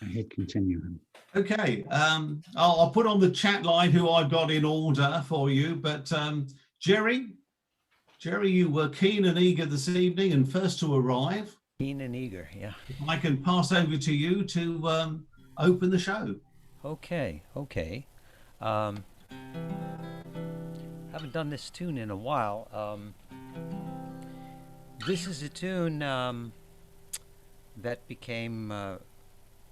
hit continue. Okay, I'll put on the chat line who I've got in order for you, but Jerry, you were keen and eager this evening and first to arrive. Keen and eager, yeah. If I can pass over to you to open the show. Okay. Haven't done this tune in a while. This is a tune that became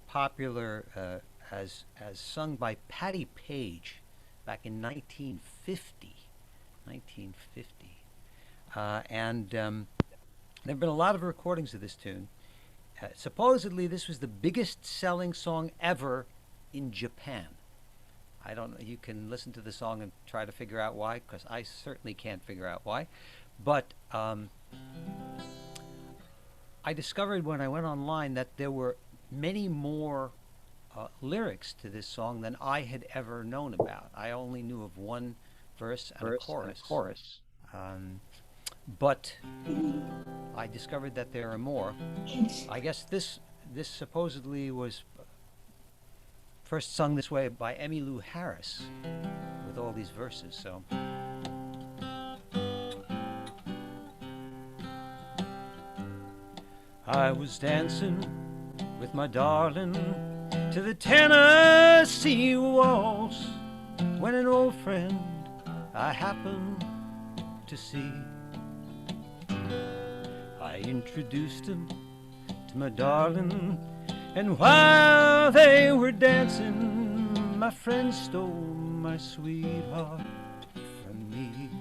popular as sung by Patti Page back in 1950. And there have been a lot of recordings of this tune. Supposedly, this was the biggest selling song ever in Japan. I don't know, you can listen to the song and try to figure out why, because I certainly can't figure out why. But I discovered when I went online that there were many more lyrics to this song than I had ever known about. I only knew of one verse and a chorus. But I discovered that there are more. I guess this supposedly was first sung this way by Emmylou Harris with all these verses. So I was dancing with my darling to the Tennessee waltz when an old friend I happened to see. I introduced him to my darling, and while they were dancing, my friend stole my sweetheart from me.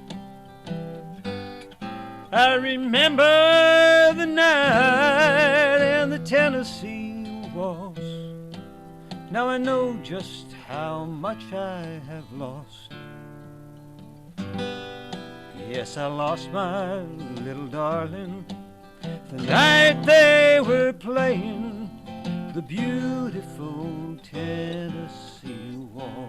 I remember the night and the Tennessee waltz. Now I know just how much I have lost. Yes, I lost my little darling the night they were playing the beautiful Tennessee waltz.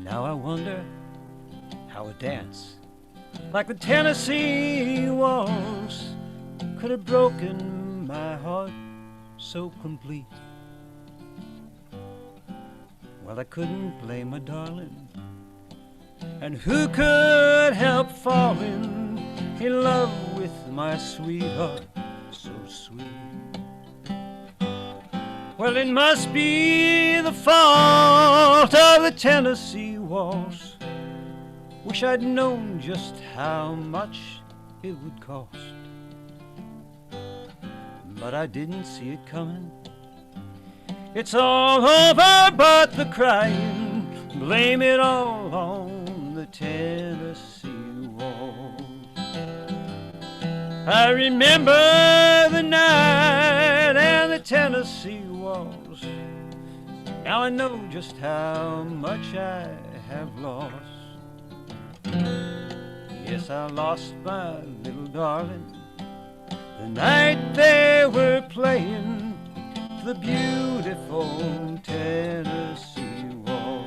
Now I wonder how a dance like the Tennessee waltz could have broken my heart so complete. Well, I couldn't blame my darling, and who could help falling in love with my sweetheart so sweet? Well, it must be the fault of the Tennessee waltz. Wish I'd known just how much it would cost. But I didn't see it coming. It's all over but the crying. Blame it all on the Tennessee waltz. I remember the night and the Tennessee waltz. Now I know just how much I have lost. Yes, I lost my little darling the night they were playing the beautiful Tennessee waltz.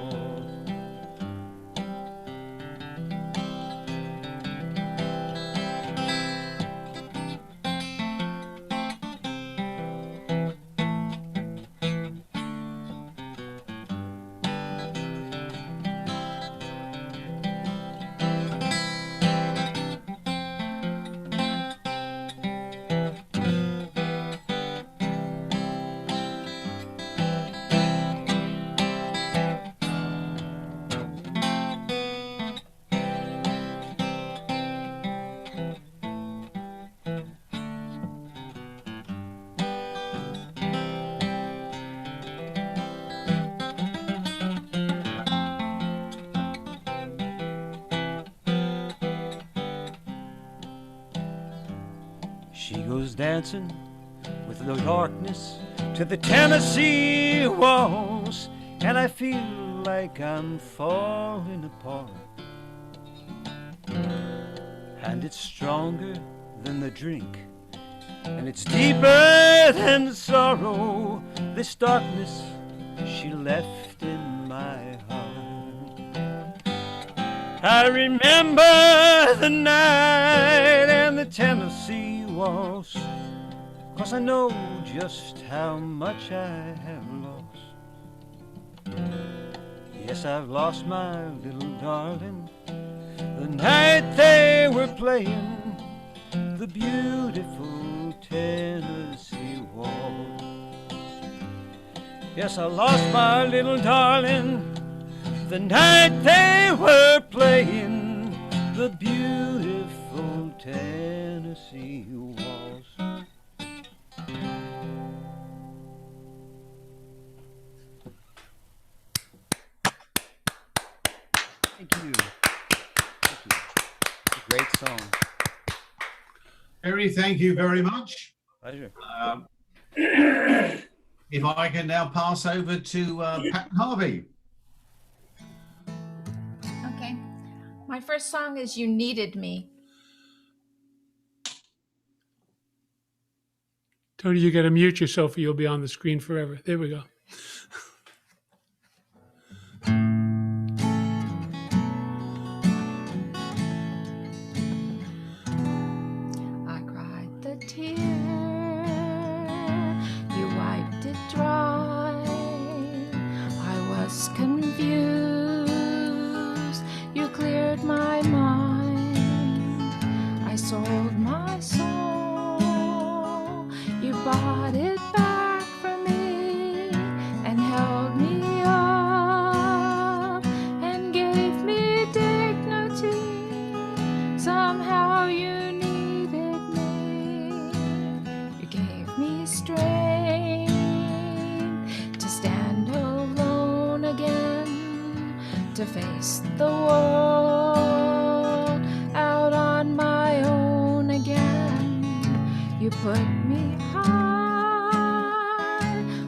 She goes dancing with the darkness to the Tennessee waltz, and I feel like I'm falling apart. And it's stronger than the drink, and it's deeper than the sorrow, this darkness she left in my heart. I remember the night and the Tennessee waltz, 'cause I know just how much I have lost. Yes, I've lost my little darling the night they were playing the beautiful Tennessee waltz. Yes, I lost my little darling the night they were playing the beautiful Tennessee waltz. Thank you. Thank you. It's a great song. Jerry, thank you very much. Pleasure. If I can now pass over to Pat Harvey. Okay. My first song is You Needed Me. Tony, you got to mute yourself or you'll be on the screen forever. There we go. I cried the tear, you wiped it dry. I was confused, you cleared my mind. I sold my soul, you bought it back from me and held me up and gave me dignity. Somehow you needed me. You gave me strength to stand alone again, to face the world out on my own again. You put me high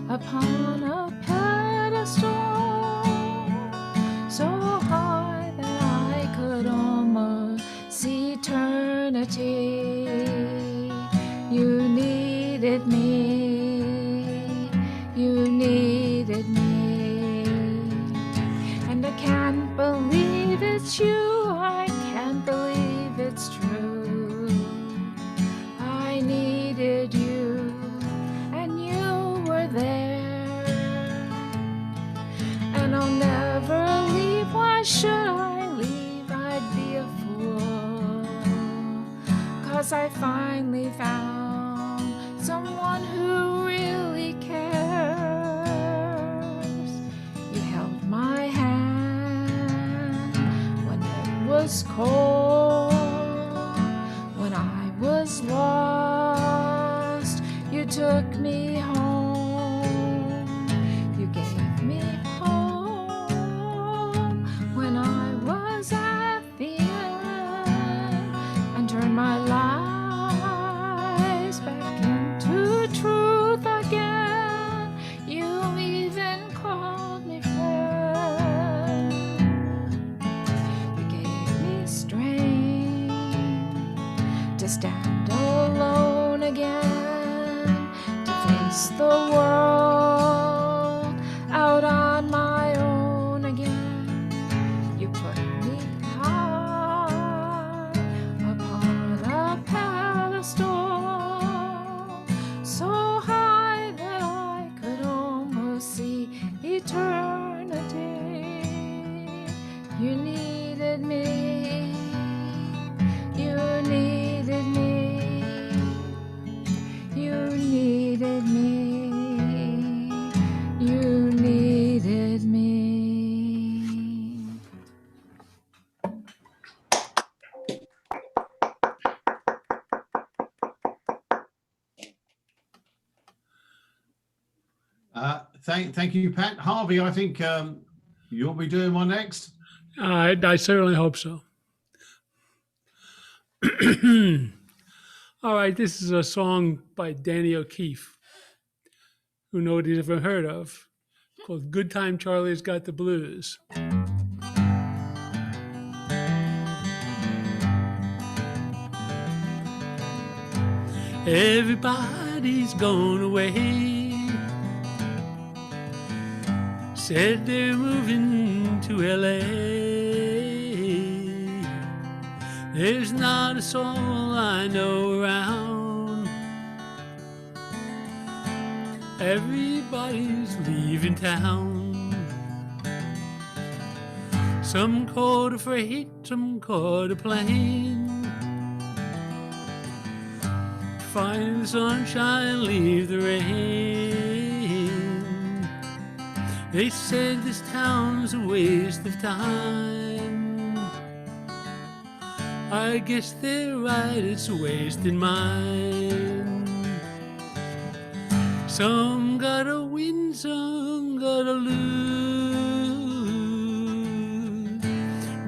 upon a pedestal, so high that I could almost see eternity. You needed me, you needed me, and I can't believe it's you, I can't believe it's true. I needed you, and you were there, and I'll never leave. Why should I leave? I'd be a fool, 'cause I finally found someone who really cares. You held my hand when it was cold, when I was lost. You took me home, you gave me hope when I was at the end, and turned my lies back into truth again. You even called me friend. You gave me strength to stand alone again, to face the world out on my own again. You put me high upon a pedestal, so high that I could almost see eternity. You needed me, you needed me, you needed me, you needed me. Thank you, Pat. Harvey, I think you'll be doing one next. I certainly hope so. All right, this is a song by Danny O'Keefe, who nobody's ever heard of. called Good Time Charlie's Got the Blues. Everybody's gone away. Said they're moving to LA. There's not a soul I know around. Everybody's leaving town. Some caught a freight, some caught a plane. Find the sunshine, leave the rain. They said this town's a waste of time. I guess they're right, it's wasting mine. Some gotta win, some gotta lose.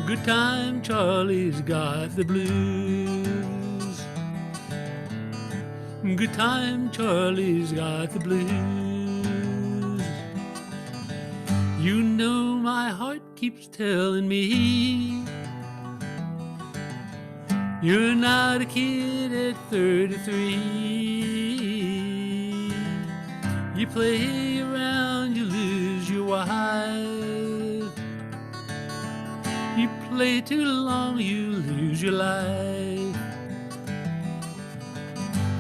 Good time Charlie's got the blues. Good time Charlie's got the blues. You know my heart keeps telling me you're not a kid at 33. You play around, you lose your wife. You play too long, you lose your life.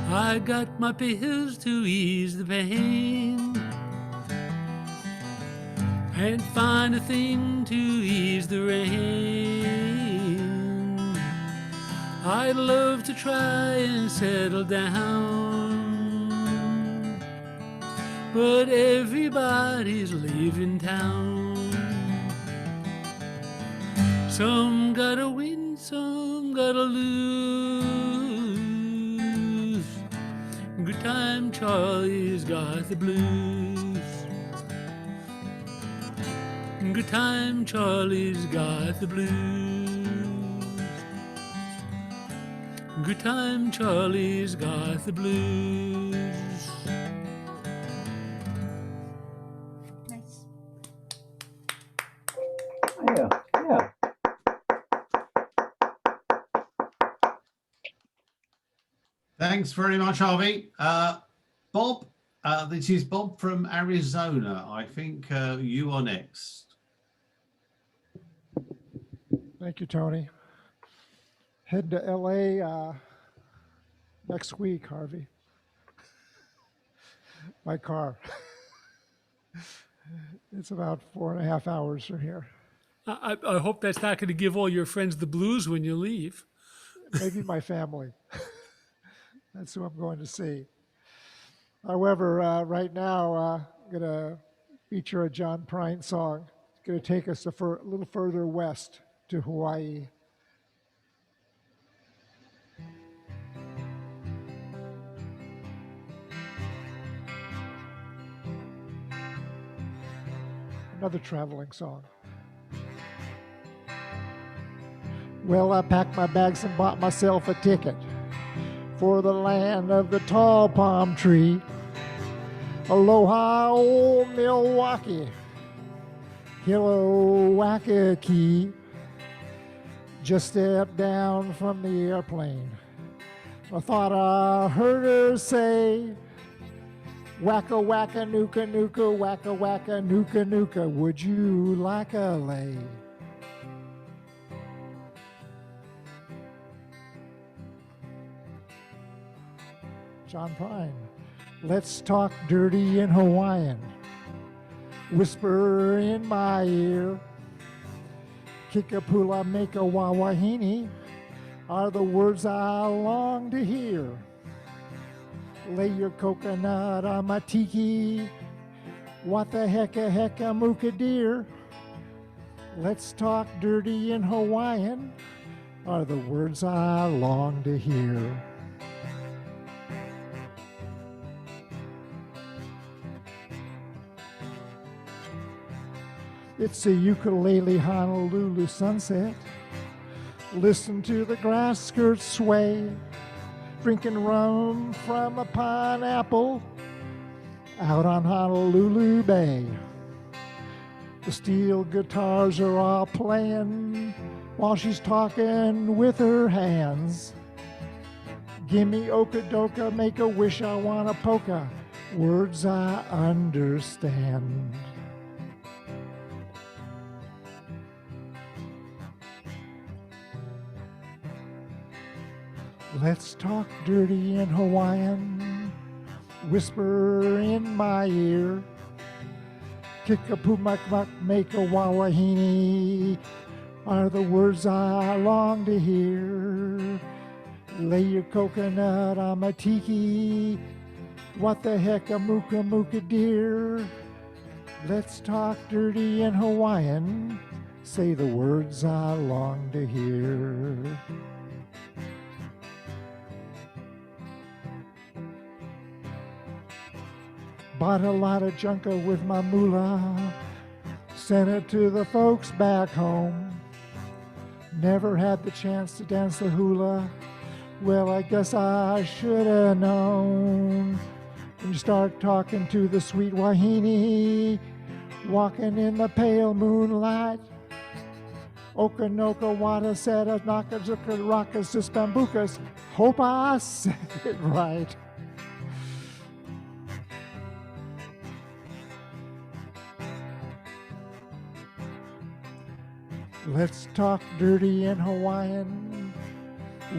I got my pills to ease the pain. Can't find a thing to ease the rain. I'd love to try and settle down, but everybody's leaving town. Some gotta win, some gotta lose. Good time Charlie's got the blues. Good time Charlie's got the blues. Good time Charlie's got the blues. Nice. Yeah, yeah. Thanks very much, Harvey. Bob, this is Bob from Arizona. I think you are next. Thank you, Tony. Heading to LA next week, Harvey. My car. It's about 4.5 hours from here. I hope that's not going to give all your friends the blues when you leave. Maybe my family. That's who I'm going to see. However, right now, I'm going to feature a John Prine song. It's going to take us a little further west to Hawaii. Another traveling song. Well, I packed my bags and bought myself a ticket for the land of the tall palm tree. Aloha, old Milwaukee, Hello, Waikiki. Just stepped down from the airplane. I thought I heard her say, wacka wacka nuka nuka, wacka wacka nuka nuka, would you like a lay? John Prine. Let's talk dirty in Hawaiian. Whisper in my ear. Kikapula meka wawahini are the words I long to hear. Lay your coconut on my tiki. What the hecka muka deer? Let's talk dirty in Hawaiian are the words I long to hear. It's a ukulele Honolulu sunset. Listen to the grass skirts sway. Drinking rum from a pineapple out on Honolulu Bay. The steel guitars are all playing while she's talking with her hands. Gimme okadoka, make a wish, I want a polka, words I understand. Let's talk dirty in Hawaiian, whisper in my ear. Kick a pumak mak, make a wawahini, are the words I long to hear. Lay your coconut on my tiki, what the heck a muka muka dear. Let's talk dirty in Hawaiian, say the words I long to hear. Bought a lot of junka with my moolah, sent it to the folks back home. Never had the chance to dance the hula, well, I guess I should have known. When you start talking to the sweet wahine, walking in the pale moonlight, Okanoka wada seda nakazuka rakas to spambukas, hope I said it right. Let's talk dirty in Hawaiian,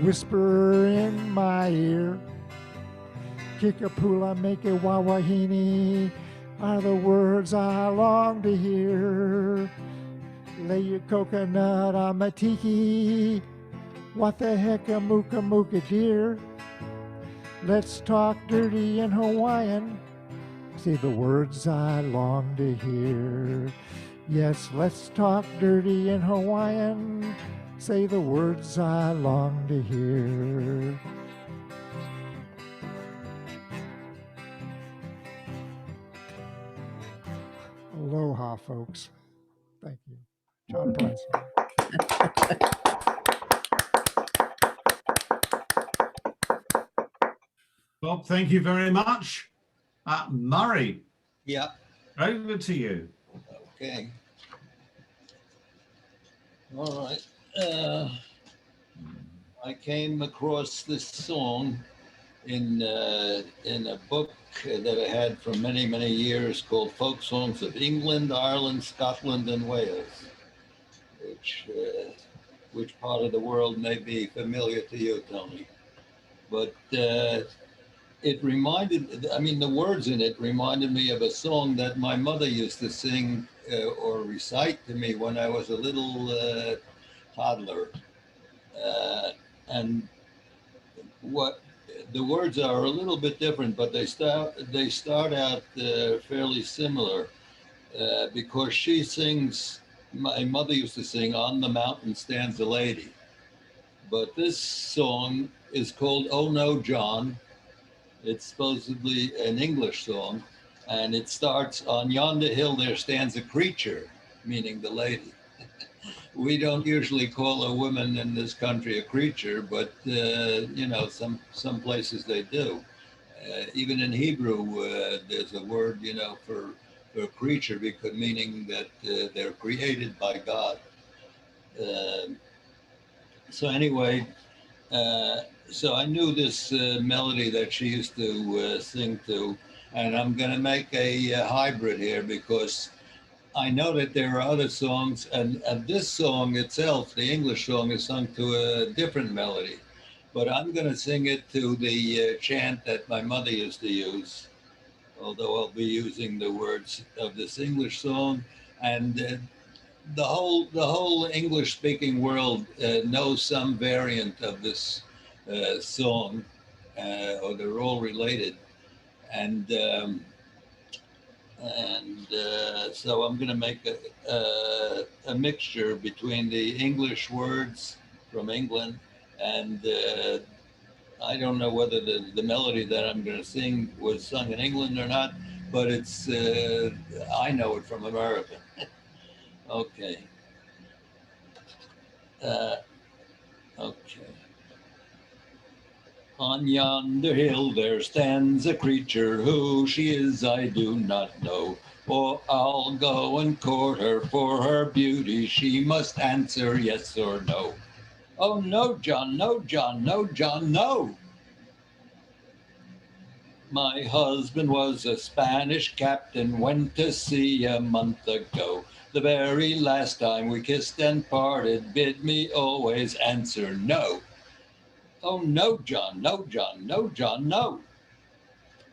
whisper in my ear. Kikapula, make a wawahini, are the words I long to hear. Lay your coconut on my tiki, what the heck a muka muka dear. Let's talk dirty in Hawaiian, say the words I long to hear. Yes, let's talk dirty in Hawaiian, say the words I long to hear. Aloha, folks. Thank you. John Price. Bob, thank you very much. Murray, Yeah, over to you. okay. All right. I came across this song in a book that I had for many, many years called Folk Songs of England, Ireland, Scotland, and Wales, which part of the world may be familiar to you, Tony. But it reminded, I mean, the words in it reminded me of a song that my mother used to sing or recite to me when I was a little toddler. And what the words are a little bit different, but they start out fairly similar because she sings. My mother used to sing, "On the mountain stands a lady," but this song is called "Oh No, John." It's supposedly an English song, and it starts, "On yonder hill there stands a creature," meaning the lady. We don't usually call a woman in this country a creature, but you know, some places they do. Even in Hebrew, there's a word, you know, for a creature, because meaning that they're created by God. So anyway, so I knew this melody that she used to sing to, and I'm going to make a hybrid here because I know that there are other songs, and this song itself, the English song, is sung to a different melody. But I'm going to sing it to the chant that my mother used to use, although I'll be using the words of this English song. And the whole English-speaking world knows some variant of this song, or they're all related. And so I'm going to make a mixture between the English words from England and I don't know whether the melody that I'm going to sing was sung in England or not, but it's I know it from America. Okay. Okay. On yonder hill there stands a creature, who she is I do not know. or I'll go and court her for her beauty. She must answer yes or no. Oh, no, John, no, John, no, John, no. My husband was a Spanish captain, went to sea a month ago. The very last time we kissed and parted, bid me always answer no. Oh, no, John, no, John, no, John, no.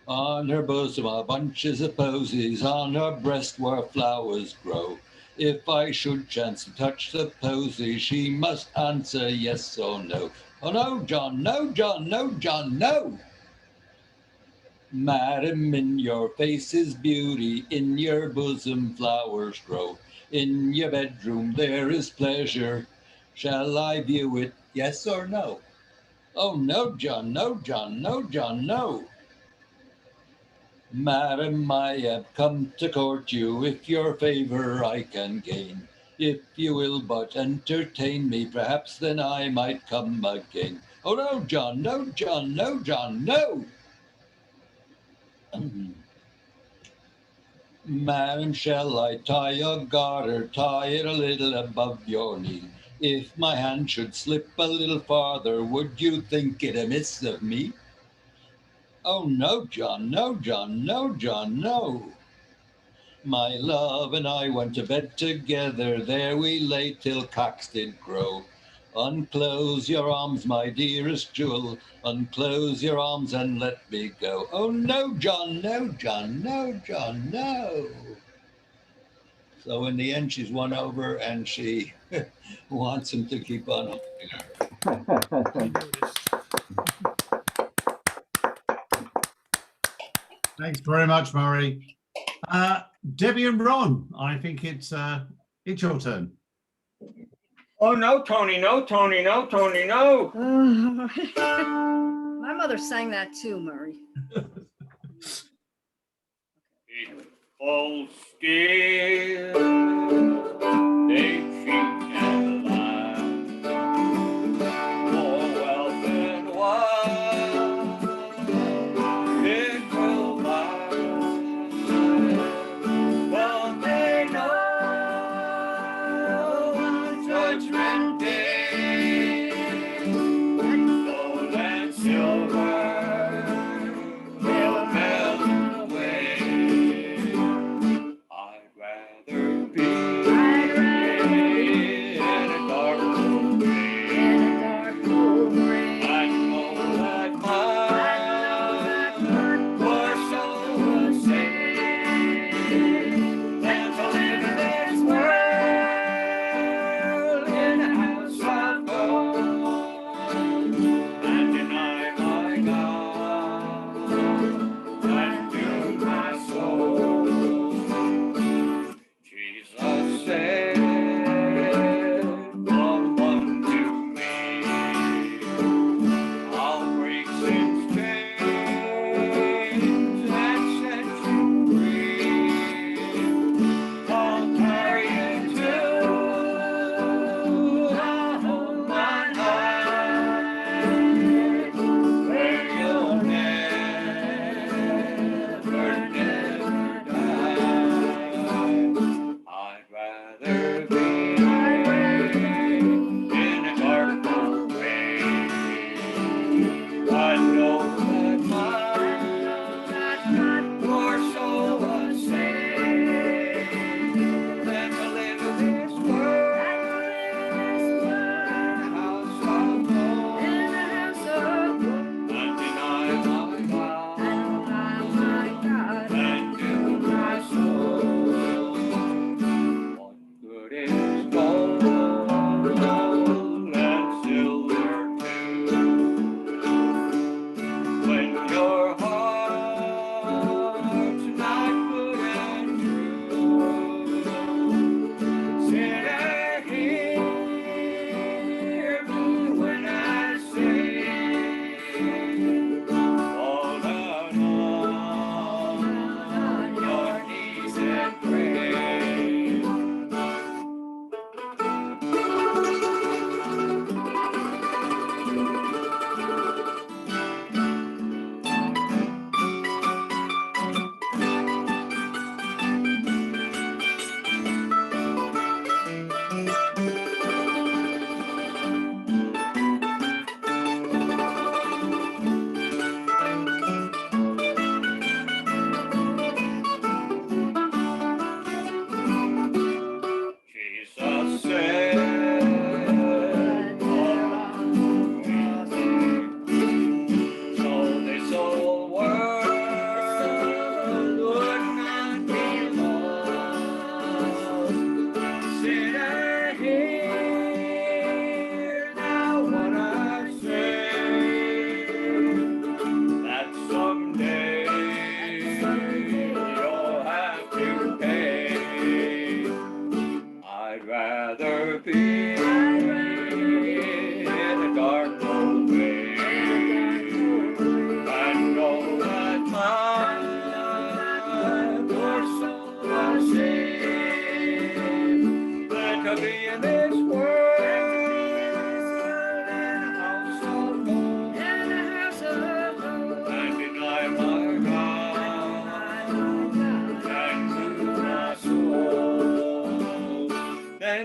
On her bosom are bunches of posies, on her breast where flowers grow. If I should chance to touch the posy, she must answer yes or no. Oh, no, John, no, John, no, John, no. Madam, in your face is beauty, in your bosom flowers grow. In your bedroom there is pleasure. Shall I view it, yes or no? Oh, no, John, no, John, no, John, no. Madam, I have come to court you, if your favor I can gain. If you will but entertain me, perhaps then I might come again. Oh, no, John, no, John, no, John, no. Madam, shall I tie your garter, tie it a little above your knee? If my hand should slip a little farther, would you think it amiss of me? Oh, no, John, no, John, no, John, no. My love and I went to bed together, there we lay till cocks did crow. Unclose your arms, my dearest jewel, unclose your arms and let me go. Oh, no, John, no, John, no, John, no. So in the end, she's won over and she wants him to keep on holding her. I noticed. Thanks very much, Murray. Debbie and Ron, I think it's your turn. Oh, no, Tony, no, Tony, no, Tony, no. My mother sang that too, Murray. It falls still, they cheat and lie. More wealth and wine, it will buy. But they know judgment day, gold and silver will melt away. I'd rather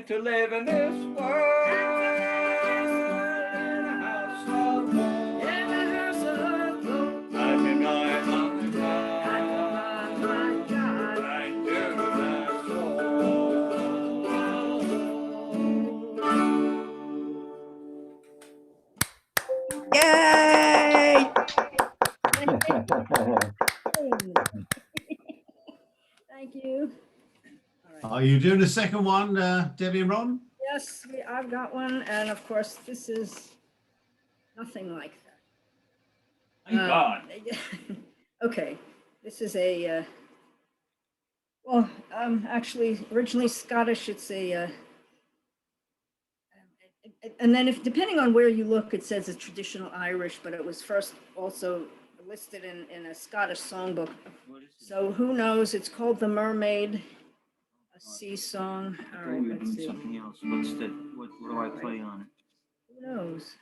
to live in this world. In a house of gold. In a house of gold. I deny my God. I do not soul. Yay! Thank you. Are you doing a second one, Debbie and Ron? Yes, I've got one, and of course, this is nothing like that. Thank God. Okay, this is a, actually, originally Scottish, it's a, and then if, depending on where you look, it says it's traditional Irish, but it was first also listed in a Scottish songbook. So who knows, it's called The Mermaid, a sea song. All right, let's see. Something else. What do I play on it? Who knows?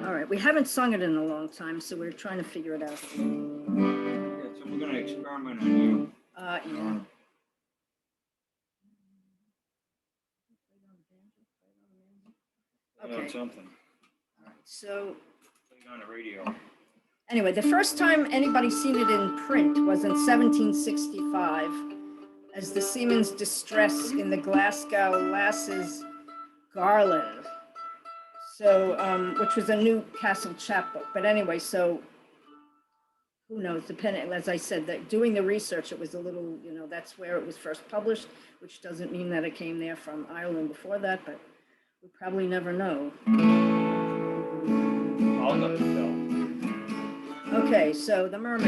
All right, we haven't sung it in a long time, so we're trying to figure it out. Yeah, so we're gonna experiment on you. Yeah. Okay. Something. So Playing on the radio. anyway, the first time anybody seen it in print was in 1765 as the Seaman's Distress in the Glasgow Lasses Garland. So, which was a Newcastle chapbook. But anyway, so who knows, depending, as I said, that doing the research, it was a little, that's where it was first published, which doesn't mean that it came there from Ireland before that, but we probably never know. I'll let you know. Okay, so The Mermaid.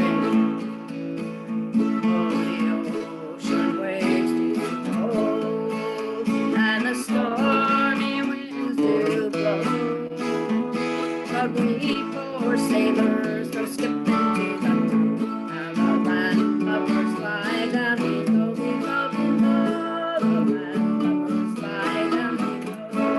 Oh, the ocean waves do roll, and the stormy winds do blow. But we poor sailors go skipping to the and the land lovers fly down below, below, below. The land lovers fly down below.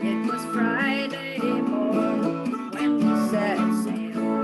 It was Friday morning when we set sail.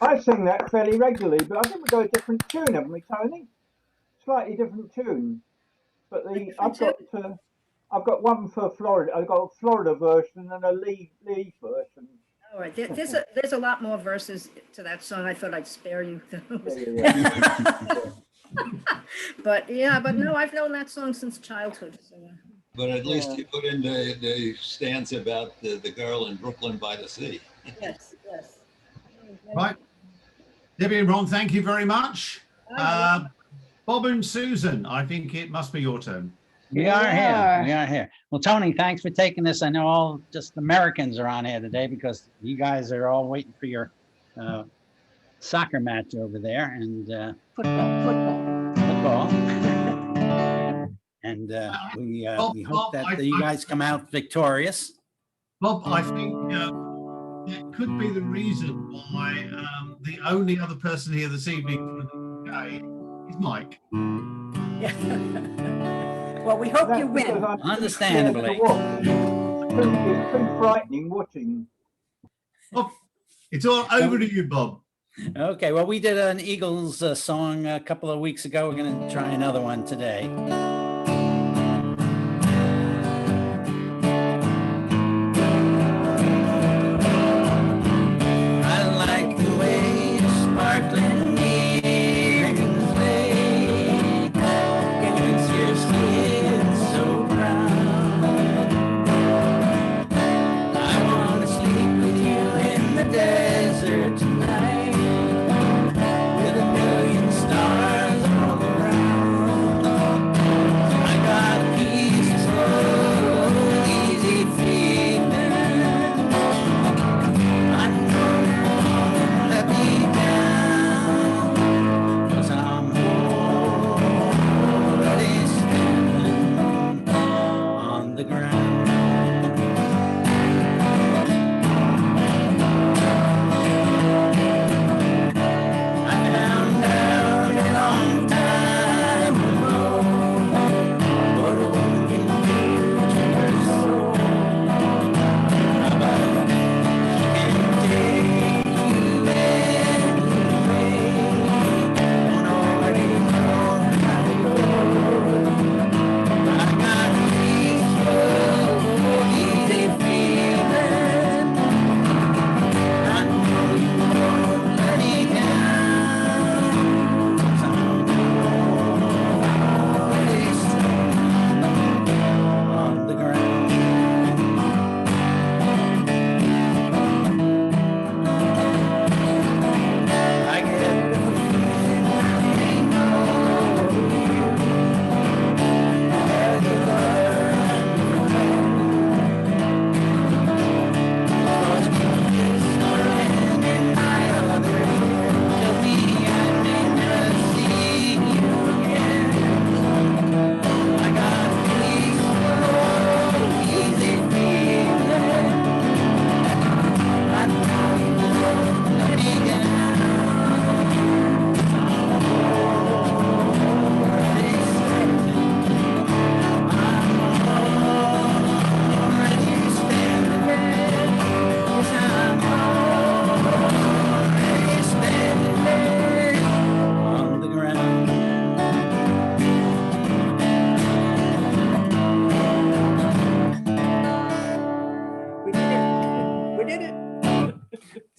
I sing that fairly regularly, but I think we got a different tune, haven't we, Tony? Slightly different tune. But I've got one for Florida. I've got a Florida version and a Lee version. All right, there's a lot more verses to that song. I thought I'd spare you those. But no, I've known that song since childhood. So. But at least you put in the stanza about the girl in Brooklyn by the sea. Yes. Right. Debbie and Ron, thank you very much. Bob and Susan, I think it must be your turn. We are here. Well, Tony, thanks for taking this. I know all just Americans are on here today because you guys are all waiting for your soccer match over there and football. And we hope that you guys come out victorious. Bob, I think that could be the reason why the only other person here this evening from the UK is Mike. Well, we hope you win. Understandably. It's too frightening watching. Oh, it's all over to you, Bob. Okay, well, we did an Eagles song a couple of weeks ago. We're going to try another one today.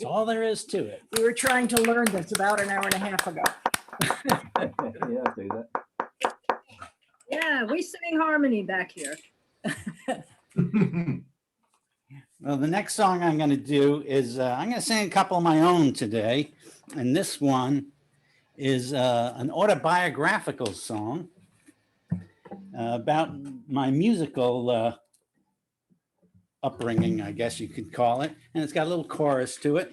All there is to it. We were trying to learn this about an hour and a half ago. Yeah, I'll do that. Yeah, we sing harmony back here. Well, the next song I'm going to do is I'm going to sing a couple of my own today. And this one is an autobiographical song about my musical upbringing, I guess you could call it. And it's got a little chorus to it.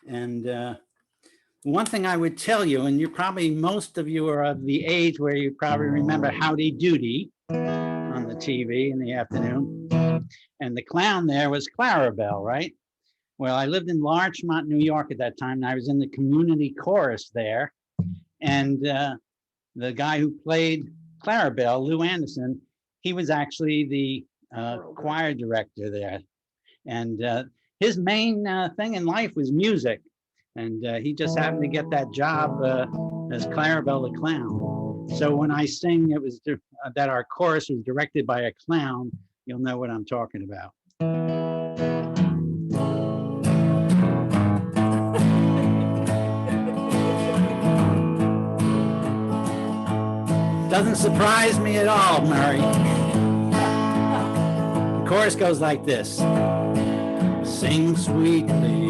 And one thing I would tell you, and most of you are of the age where you probably remember Howdy Doody on the TV in the afternoon. And the clown there was Clarabelle, right? Well, I lived in Larchmont, New York at that time, and I was in the community chorus there. And the guy who played Clarabelle, Lou Anderson, he was actually the choir director there. And his main thing in life was music. And he just happened to get that job as Clarabelle the Clown. So when I sing it was that our chorus was directed by a clown, you'll know what I'm talking about. Doesn't surprise me at all, Murray. The chorus goes like this. Sing sweetly,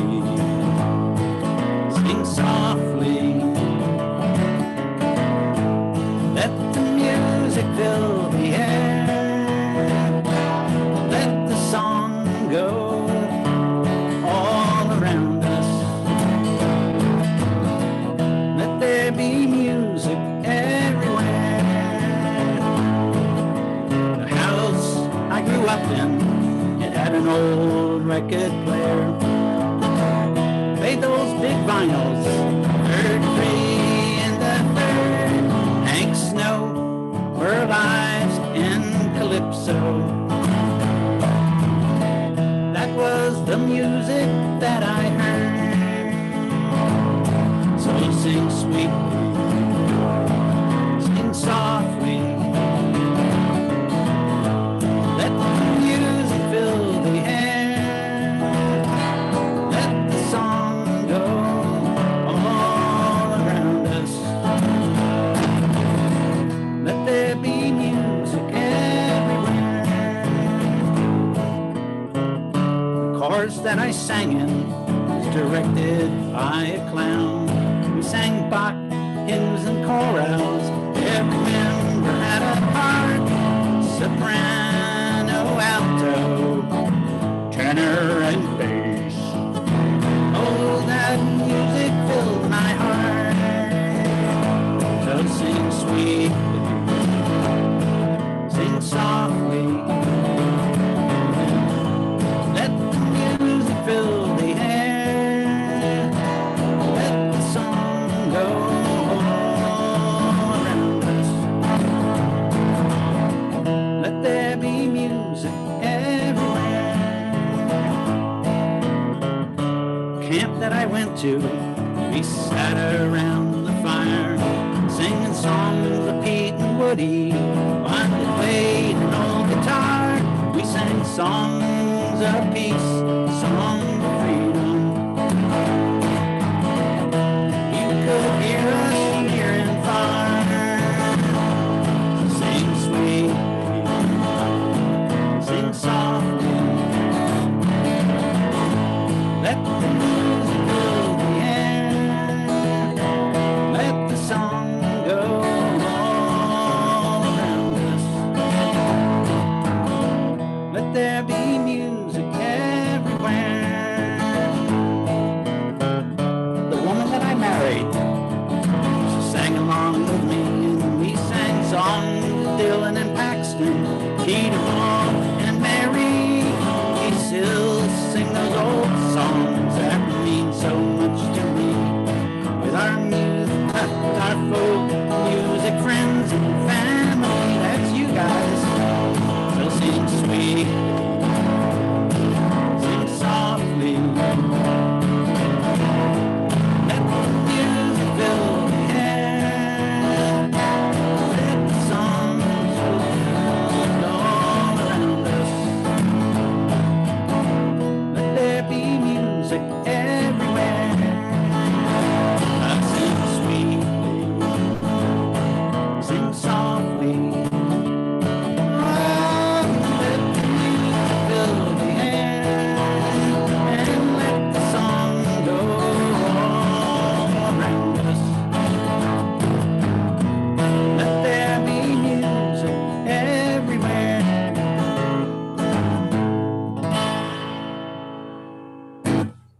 sing softly, let the music fill the air, let the song go all around us, let there be music everywhere. The house I grew up in, it had an old record player. Played those big vinyls, third, three, and the third. Hank Snow, Burl Ives, and Calypso. That was the music that I heard. So sing sweetly, sing softly. Let the music fill the air. Let the song go all around us. Let there be music everywhere. The chorus that I sang in was directed by a clown. We sang Bach hymns and chorals. Every member had a part. Soprano, alto, tenor, and bass. Oh, that music filled my heart. So sing sweetly, sing softly. Let the music fill the air. Let the song go all around us. Let there be music everywhere. Camp that I went to, we sat around the fire, singing songs of Pete and Woody, while they played an old guitar. We sang songs of peace, songs of freedom. You could hear us near and far. Sing sweet, sing softly. Let the music fill the air. Let the song go all around us. Let there be music everywhere. The woman that I married, she sang along with me, and we sang songs of Dylan and Paxton, Peter Paul and Mary. We still sing those old songs that mean so much to me. With our music, with our folk music friends and family, that's you guys. So sing sweet, sing softly. Let the music fill the air. Let the songs flow all around us. Let there be music everywhere. I sing sweetly, sing softly. Oh, let the music fill the air, and let the song go all around us. Let there be music everywhere.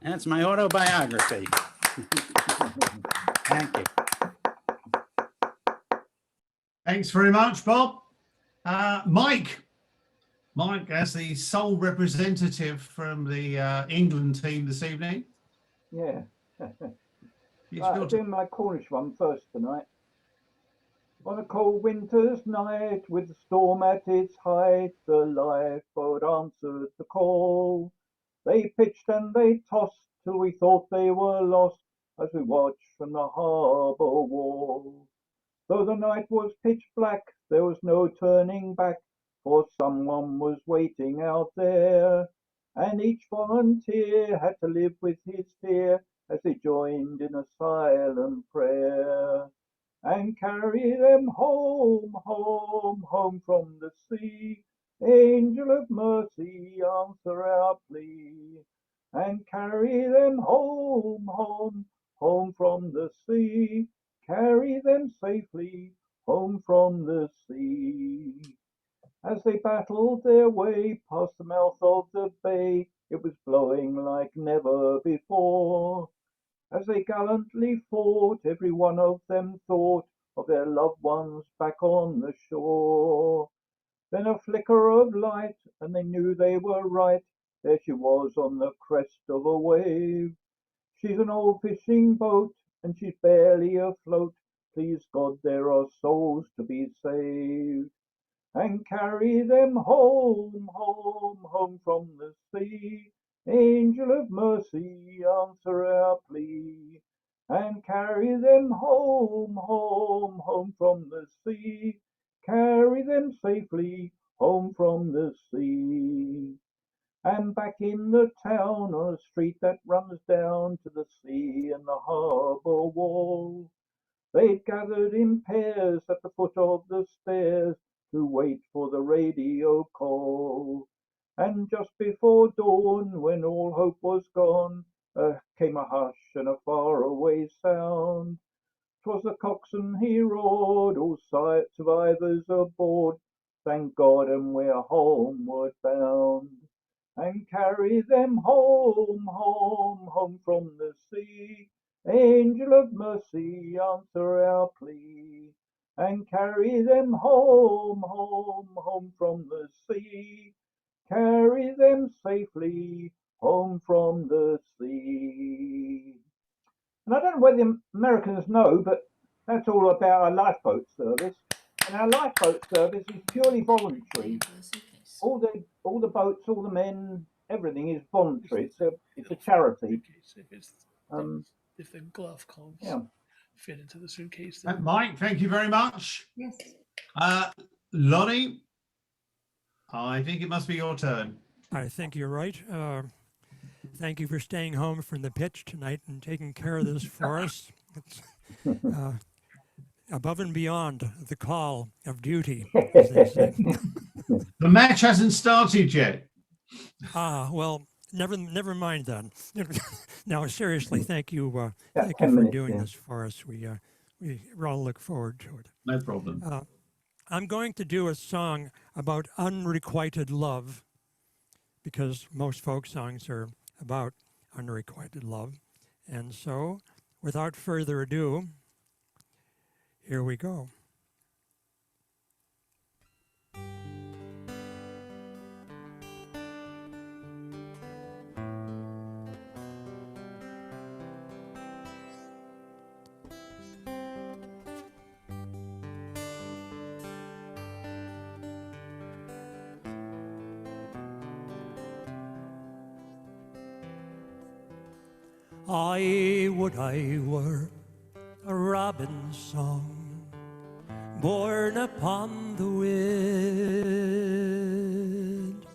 That's my autobiography. Thank you. Thanks very much, Bob. Mike, as the sole representative from the England team this evening. Yeah. It's Right, your I'll do my Cornish one first tonight. On a cold winter's night, with the storm at its height, the lifeboat answered the call. They pitched and they tossed till we thought they were lost, as we watched from the harbour wall. Though the night was pitch black, there was no turning back, for someone was waiting out there, and each volunteer had to live with his fear as they joined in a silent prayer. And carry them home, home, home from the sea. Angel of mercy, answer our plea. And carry them home, home, home from the sea. Carry them safely home from the sea. As they battled their way past the mouth of the bay, it was blowing like never before. As they gallantly fought, every one of them thought of their loved ones back on the shore. Then a flicker of light, and they knew they were right. There she was on the crest of a wave. She's an old fishing boat, and she's barely afloat. Please God, there are souls to be saved. And carry them home, home, home from the sea. Angel of mercy, answer our plea. And carry them home, home, home from the sea. Carry them safely home from the sea. And back in the town on a street that runs down to the sea and the harbour wall, they'd gathered in pairs at the foot of the stairs to wait for the radio call. And just before dawn, when all hope was gone, came a hush and a faraway sound. 'Twas the coxswain, he roared, all survivors aboard, thank God, and we're homeward bound. And carry them home, home, home from the sea. Angel of mercy, answer our plea. And carry them home, home, home from the sea. Carry them safely home from the sea. And I don't know whether the Americans know, but that's all about our lifeboat service. And our lifeboat service is purely voluntary. All the boats, all the men, everything is voluntary. It's a charity. If the glove can't fit into the suitcase. Mike, thank you very much. Yes. Lonnie, I think it must be your turn. I think you're right. Thank you for staying home from the pitch tonight and taking care of this for us. It's above and beyond the call of duty, as they say. The match hasn't started yet. Well, never mind then. Now, seriously, thank you for doing this for us. We all look forward to it. No problem. I'm going to do a song about unrequited love, because most folk songs are about unrequited love. And so, without further ado, here we go. I would I were a robin's song, borne upon the wind,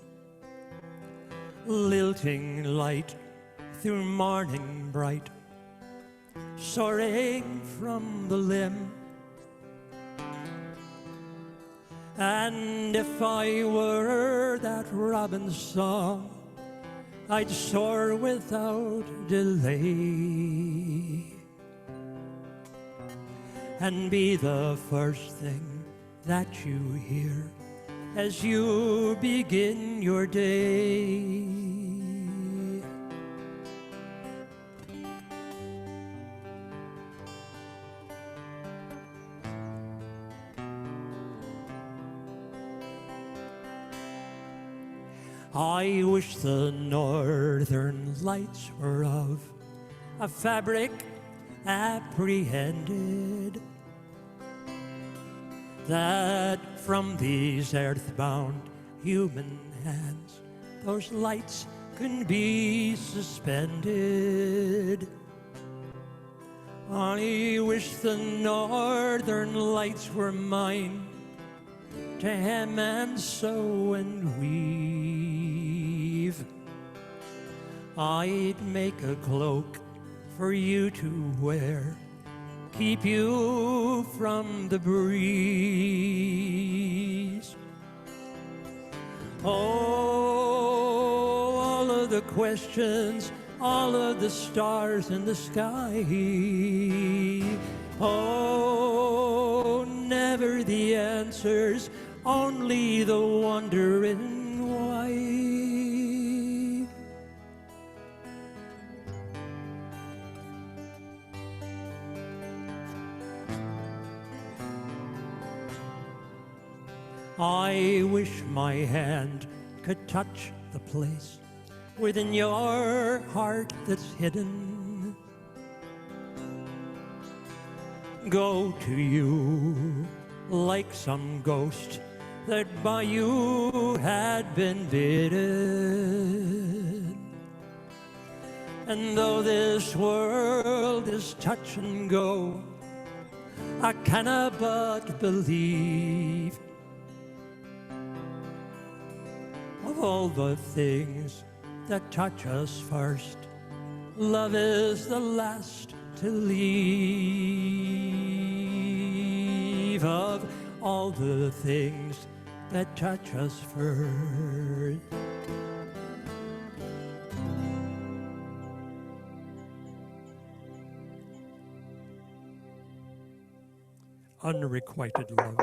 lilting light through morning bright, soaring from the limb. And if I were that robin's song, I'd soar without delay and be the first thing that you hear as you begin your day. I wish the northern lights were of a fabric apprehended, that from these earthbound human hands those lights can be suspended. I wish the northern lights were mine to hem and sew and weave. I'd make a cloak for you to wear, keep you from the breeze. Oh, all of the questions, all of the stars in the sky. Oh, never the answers, only the wondering why. I wish my hand could touch the place within your heart that's hidden. Go to you like some ghost that by you had been bidden. And though this world is touch and go, I cannot but believe of all the things that touch us first, love is the last to leave. Of all the things that touch us first. Unrequited love.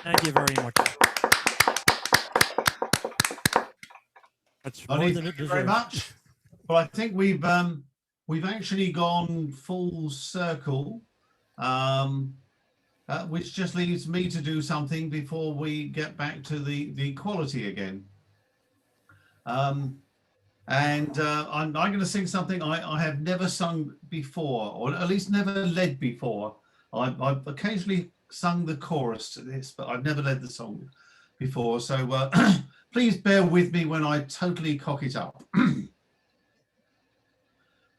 Thank you very much. That's more Tony, than thank it you very deserves. much. Well, I think we've actually gone full circle, which just leaves me to do something before we get back to the quality again. I'm going to sing something I have never sung before, or at least never led before. I've occasionally sung the chorus to this, but I've never led the song before. So please bear with me when I totally cock it up.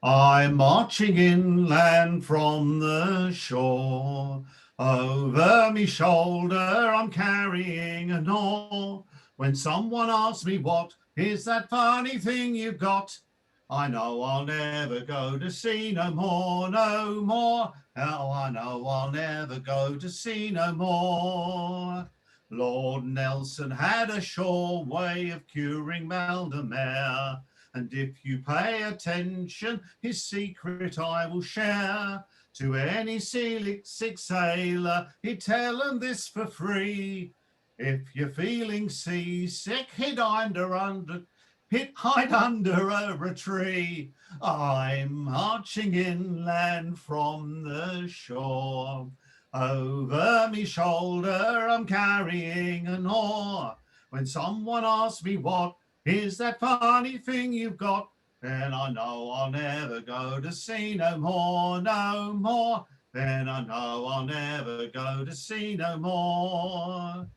I'm marching inland from the shore. Over me shoulder I'm carrying an oar. When someone asks me what is that funny thing you've got, I know I'll never go to sea no more, no more. Oh, I know I'll never go to sea no more. Lord Nelson had a sure way of curing mal de mer, and if you pay attention, his secret I will share. To any sick sailor, he'd tell him this for free. If you're feeling seasick, hide under a tree. I'm marching inland from the shore. Over me shoulder I'm carrying an oar. When someone asks me what is that funny thing you've got, then I know I'll never go to sea no more, no more. Then I know I'll never go to sea no more.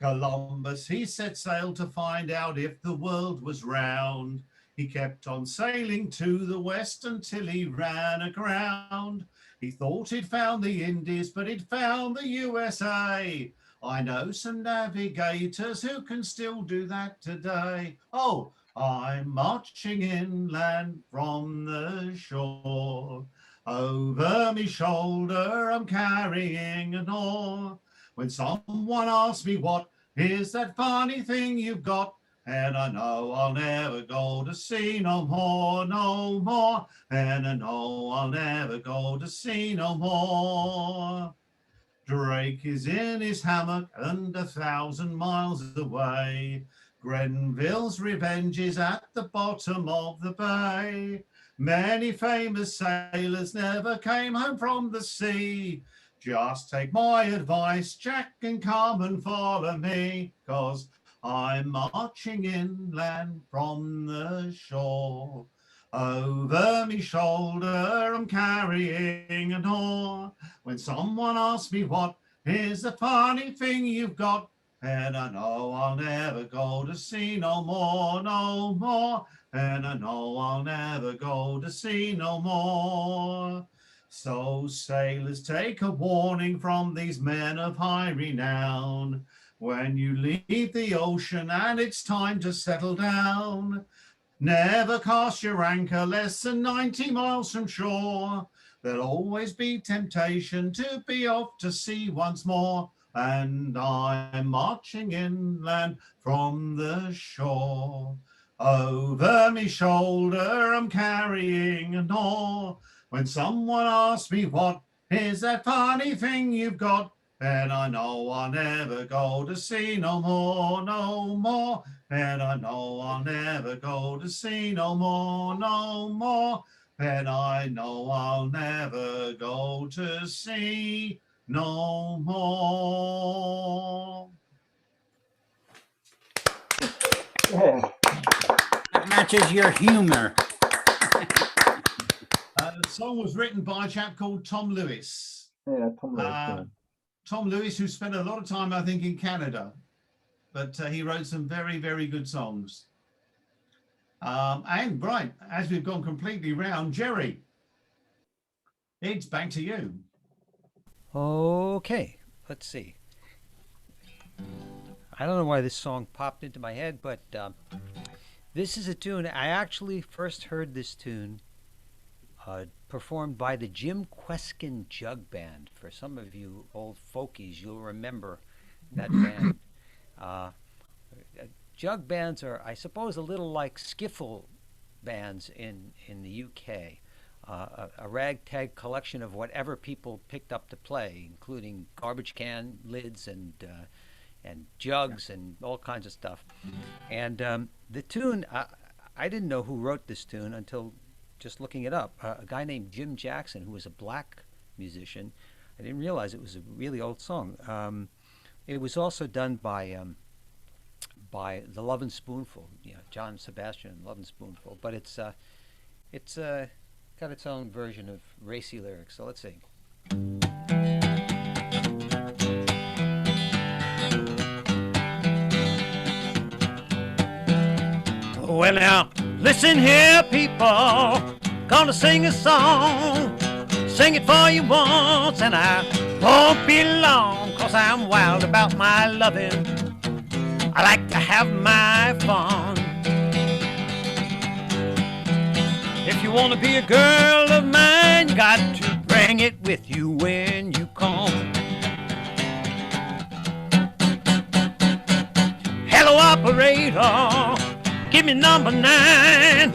Columbus, he set sail to find out if the world was round. He kept on sailing to the west until he ran aground. He thought he'd found the Indies, but he'd found the USA. I know some navigators who can still do that today. Oh, I'm marching inland from the shore. Over me shoulder I'm carrying an oar. When someone asks me what is that funny thing you've got, and I know I'll never go to sea no more, no more. And I know I'll never go to sea no more. Drake is in his hammock and 1,000 miles away. Grenville's revenge is at the bottom of the bay. Many famous sailors never came home from the sea. Just take my advice, Jack, and come and follow me, 'cause I'm marching inland from the shore. Over me shoulder I'm carrying an oar. When someone asks me what is the funny thing you've got, and I know I'll never go to sea no more, no more. and I know I'll never go to sea no more. So sailors, take a warning from these men of high renown. When you leave the ocean and it's time to settle down, never cast your anchor less than 90 miles from shore. There'll always be temptation to be off to sea once more, and I'm marching inland from the shore. Over me shoulder I'm carrying an oar. When someone asks me what is that funny thing you've got, then I know I'll never go to sea no more, no more. And I know I'll never go to sea no more, no more. And I know I'll never go to sea no more. Yeah. That matches your humor. The song was written by a chap called Tom Lewis. Yeah, Tom Lewis. Yeah. Tom Lewis, who spent a lot of time, I think, in Canada, but he wrote some very, very good songs. And right, as we've gone completely round, Jerry, it's back to you. Okay, let's see. I don't know why this song popped into my head, but this is a tune. I actually first heard this tune performed by the Jim Kweskin Jug Band. For some of you old folkies, you'll remember that band. Jug bands are, I suppose, a little like skiffle bands in the UK. A ragtag collection of whatever people picked up to play, including garbage can lids and jugs and all kinds of stuff. And the tune, I didn't know who wrote this tune until just looking it up. A guy named Jim Jackson, who was a black musician. I didn't realize it was a really old song. It was also done by the Lovin' Spoonful, John Sebastian and Lovin' Spoonful. But it's got its own version of racy lyrics. So let's see. Well now, listen here, people, gonna sing a song. Sing it for you once, and I won't be long, 'cause I'm wild about my loving. I like to have my fun. If you wanna be a girl of mine, you got to bring it with you when you come. Hello, operator, give me number 9.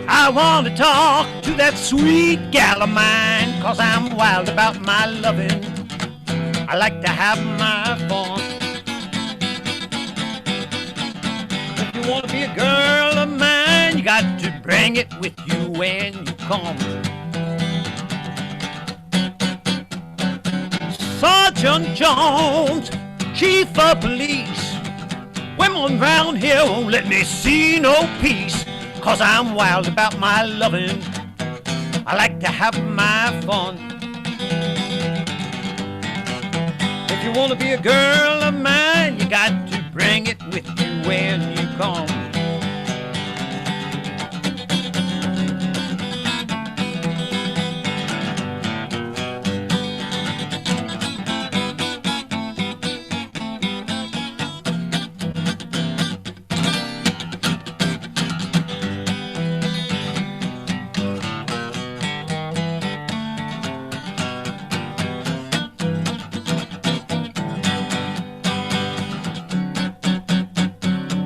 I want to talk to that sweet gal of mine, 'cause I'm wild about my loving. I like to have my fun. If you want to be a girl of mine, you got to bring it with you when you come. Sergeant Jones, chief of police, women round here won't let me see no peace, 'cause I'm wild about my loving. I like to have my fun. If you want to be a girl of mine, you got to bring it with you when you come.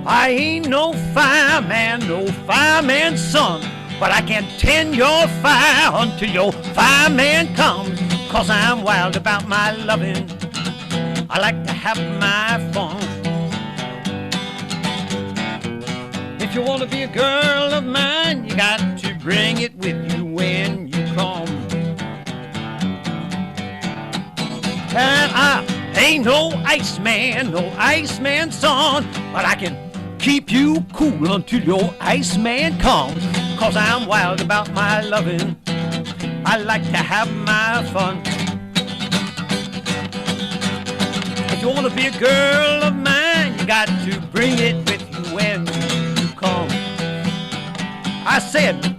I ain't no fireman's son, but I can tend your fire until your fireman comes, 'cause I'm wild about my loving. I like to have my fun. If you want to be a girl of mine, you got to bring it with you when you come. And I ain't no Iceman son, but I can keep you cool until your Iceman comes, 'cause I'm wild about my loving. I like to have my fun. If you want to be a girl of mine, you got to bring it with you when you come. I said,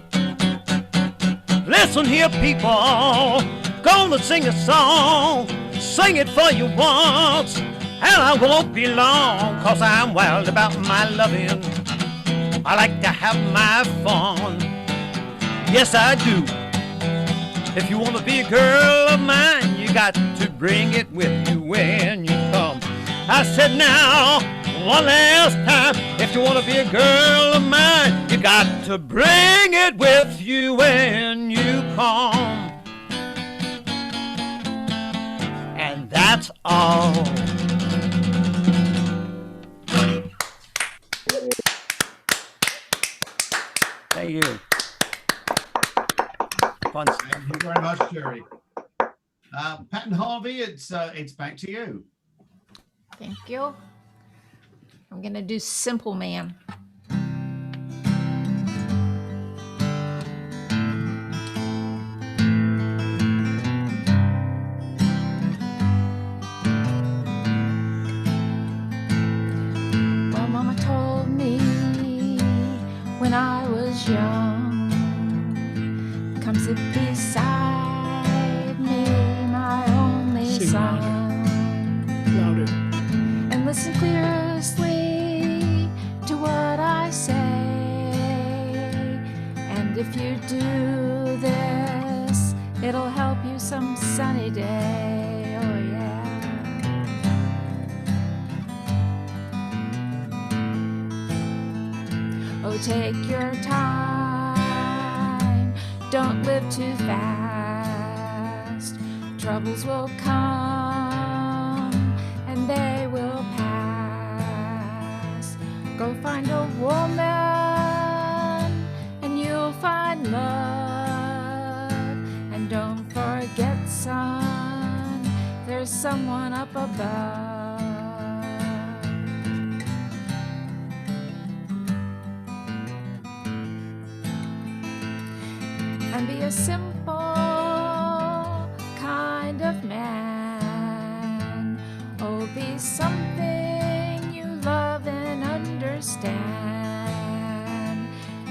listen here, people, gonna sing a song, sing it for you once, and I won't be long, 'cause I'm wild about my loving. I like to have my fun, yes I do. If you want to be a girl of mine, you got to bring it with you when you come. I said now, one last time, if you want to be a girl of mine, you got to bring it with you when you come. And that's all. Thank you. Fun stuff. Thank you very much, Jerry. Pat and Harvey, it's back to you. Thank you. I'm going to do Simple Man. Well, Mama told me when I was young, come sit beside me, my only Sing son, louder. and listen closely to what I say. And if you do this, it'll help you some sunny day. Oh yeah. Oh, take your time, don't live too fast. Troubles will come and they will pass. Go find a woman and you'll find love. And don't forget, son, there's someone up above. And be a simple kind of man. Oh, be something you love and understand.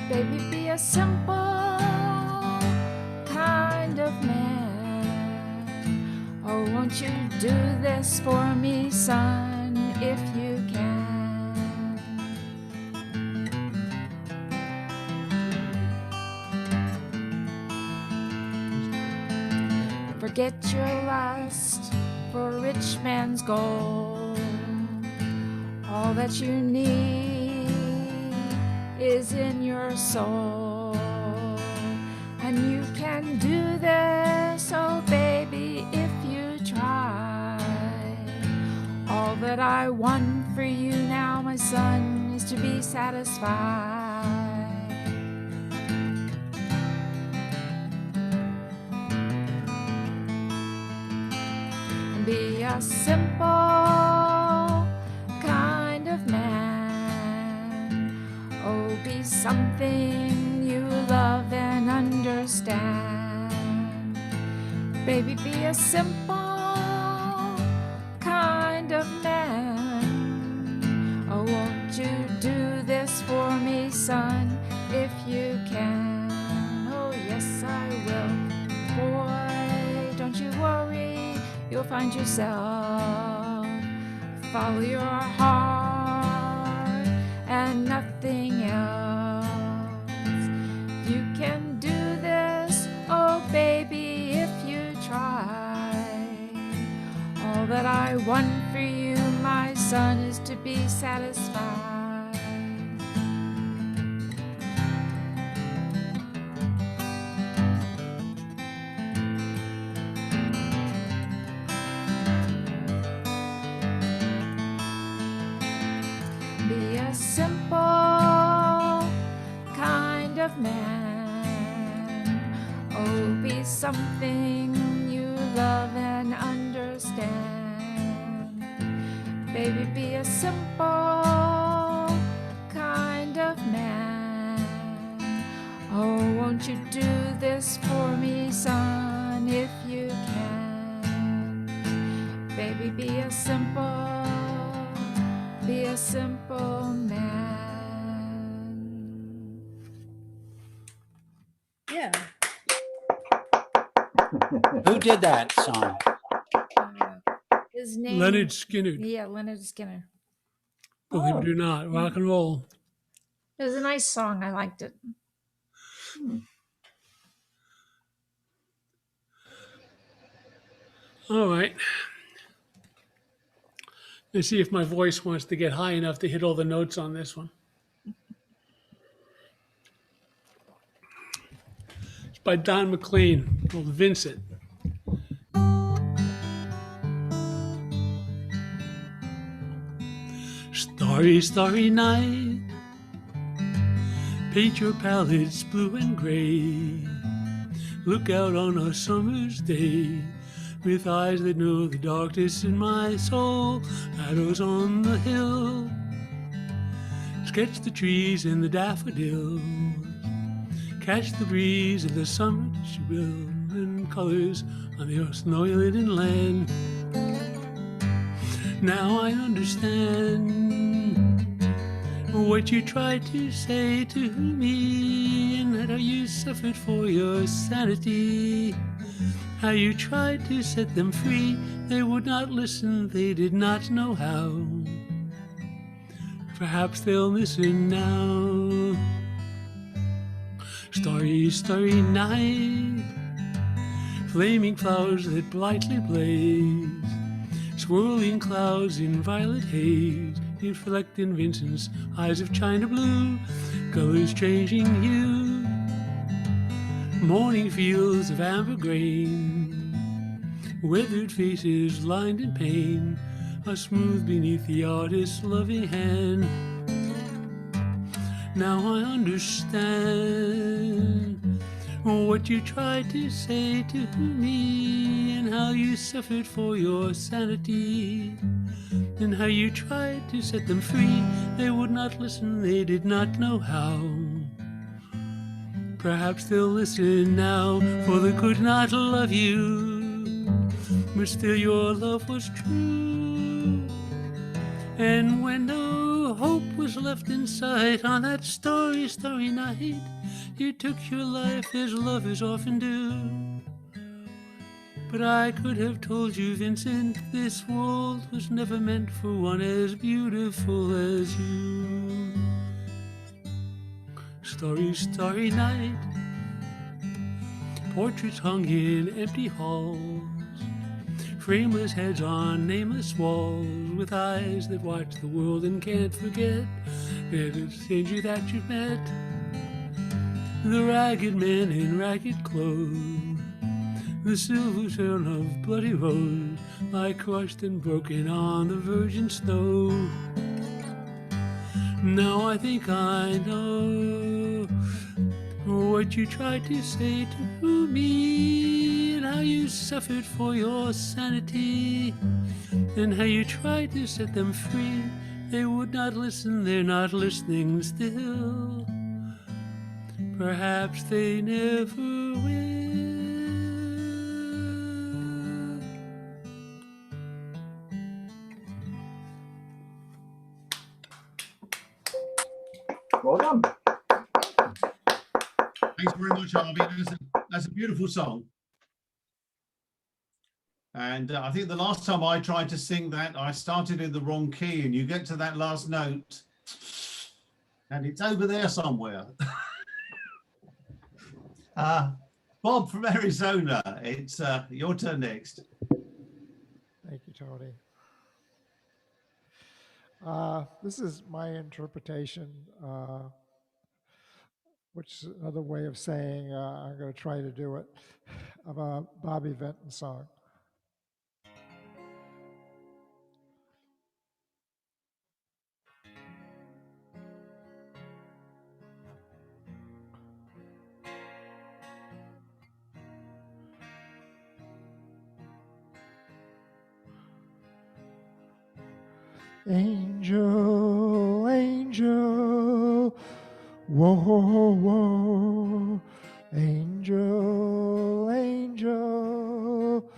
Baby, be a simple kind of man. Oh, won't you do this for me, son, if you can? Forget your lust for a rich man's gold. All that you need is in your soul. And you can do this, oh baby, if you try. All that I want for you now, my son, is to be satisfied. Be a simple kind of man. Oh, be something you love and understand. Baby, be a simple kind of man. Oh, won't you do this for me, son, if you can? Oh, yes, I will. Boy, don't you worry. You'll find yourself. Follow your heart and nothing else. You can do this, oh baby, if you try. All that I want for you, my son, is to be satisfied. Be a simple kind of man. Oh, be something you love and understand. Baby, be a simple kind of man. Oh, won't you do this for me, son, if you can? Baby, be a simple man. Who did that song? His name. Leonard Skinner. Yeah, Leonard Skinner. Believe it or not, rock and roll. It was a nice song. I liked it. All right. Let's see if my voice wants to get high enough to hit all the notes on this one. It's by Don McLean, called Vincent. Starry, starry night, paint your palettes blue and gray. Look out on a summer's day with eyes that know the darkness in my soul. Shadows on the hill, sketch the trees and the daffodils. Catch the breeze of the summer that you will, and colors on the snowy linen land. Now I understand what you tried to say to me, and how you suffered for your sanity. How you tried to set them free, they would not listen, they did not know how. Perhaps they'll listen now. Starry, starry night, flaming flowers that brightly blaze, swirling clouds in violet haze, reflect in Vincent's eyes of china blue, colors changing hue, morning fields of amber grain, withered faces lined in pain, are smooth beneath the artist's loving hand. Now I understand what you tried to say to me, and how you suffered for your sanity, and how you tried to set them free. They would not listen, they did not know how. Perhaps they'll listen now, for they could not love you, but still your love was true. And when no hope was left in sight on that starry, starry night, you took your life as lovers often do. But I could have told you, Vincent, this world was never meant for one as beautiful as you. Starry, starry night, portraits hung in empty halls, frameless heads on nameless walls, with eyes that watch the world and can't forget the stranger that you've met. The ragged men in ragged clothes, the silver turn of bloody rose, lie crushed and broken on the virgin snow. Now I think I know what you tried to say to me, and how you suffered for your sanity, and how you tried to set them free. They would not listen, they're not listening still. Perhaps they never will. Well done. Thanks very much, Harvey. That's a beautiful song. And I think the last time I tried to sing that, I started in the wrong key, and you get to that last note, and it's over there somewhere. Bob from Arizona, it's your turn next. Thank you, Tony. This is my interpretation, which is another way of saying I'm going to try to do it, of a Bobby Vinton song. Angel, angel, whoa, whoa, angel, angel,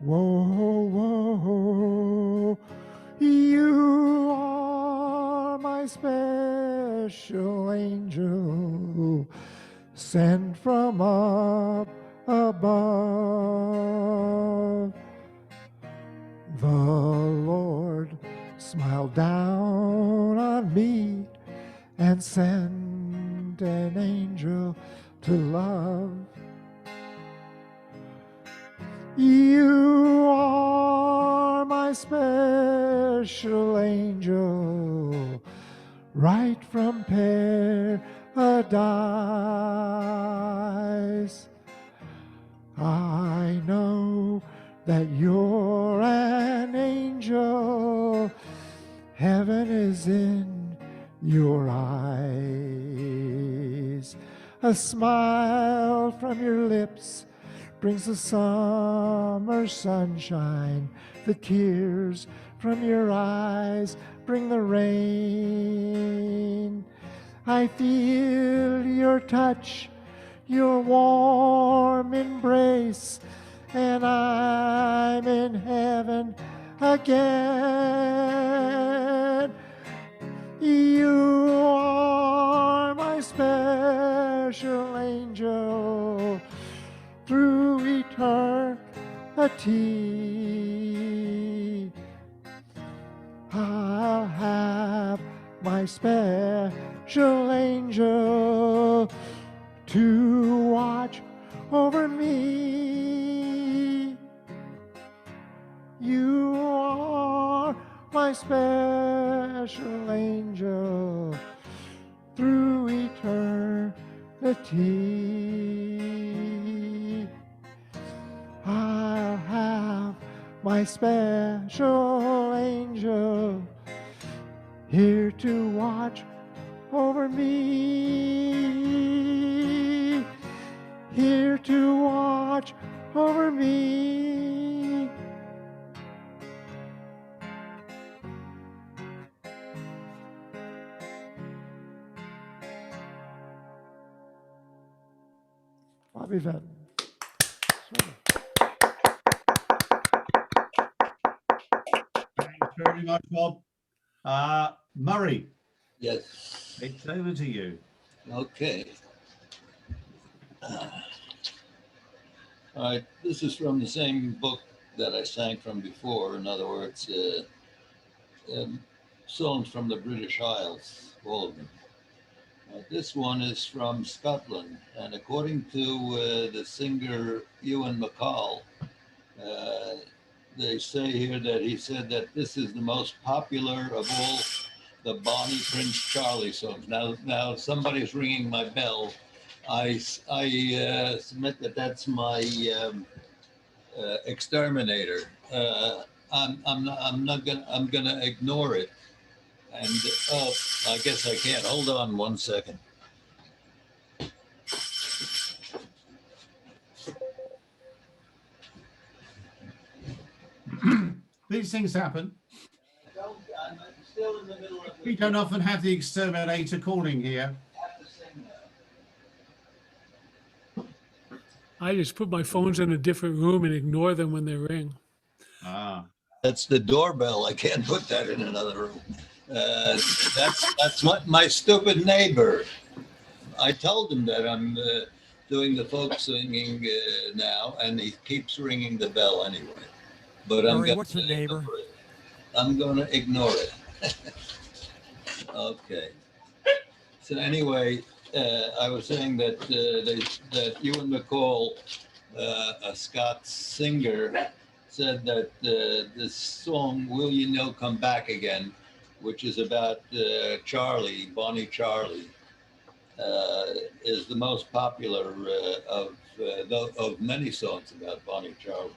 whoa, whoa, you are my special angel, sent from up above. The Lord smiled down on me and sent an angel to love. You are my special angel, right from paradise. I know that you're an angel. Heaven is in your eyes. A smile from your lips brings the summer sunshine. The tears from your eyes bring the rain. I feel your touch, your warm embrace, and I'm in heaven again. You are my special angel through eternity. I'll have my special angel to watch over me. You are my special angel through eternity. I'll have my special angel here to watch over me, here to watch over me. Bobby Venn. Thanks very much, Bob. Murray, Yes. it's over to you. Okay. All right. This is from the same book that I sang from before. In other words, songs from the British Isles, all of them. This one is from Scotland, and according to the singer Ewan MacColl, they say here that he said that this is the most popular of all the Bonnie Prince Charlie songs. Now somebody's ringing my bell. I submit that that's my exterminator. I'm gonna ignore it. And I guess I can't. Hold on one second. These things happen. I'm still in the middle of We don't often have the exterminator calling here. I just put my phones in a different room and ignore them when they ring. Ah. That's the doorbell. I can't put that in another room. That's my stupid neighbor. I told him that I'm doing the folk singing now, and he keeps ringing the bell anyway. But Murray, what's a neighbor? I'm going to ignore it. Okay. So anyway, I was saying that that Ewan MacColl, a Scots singer, said that this song "Will You Know Come Back Again," which is about Charlie, Bonnie Charlie, is the most popular of many songs about Bonnie Charlie.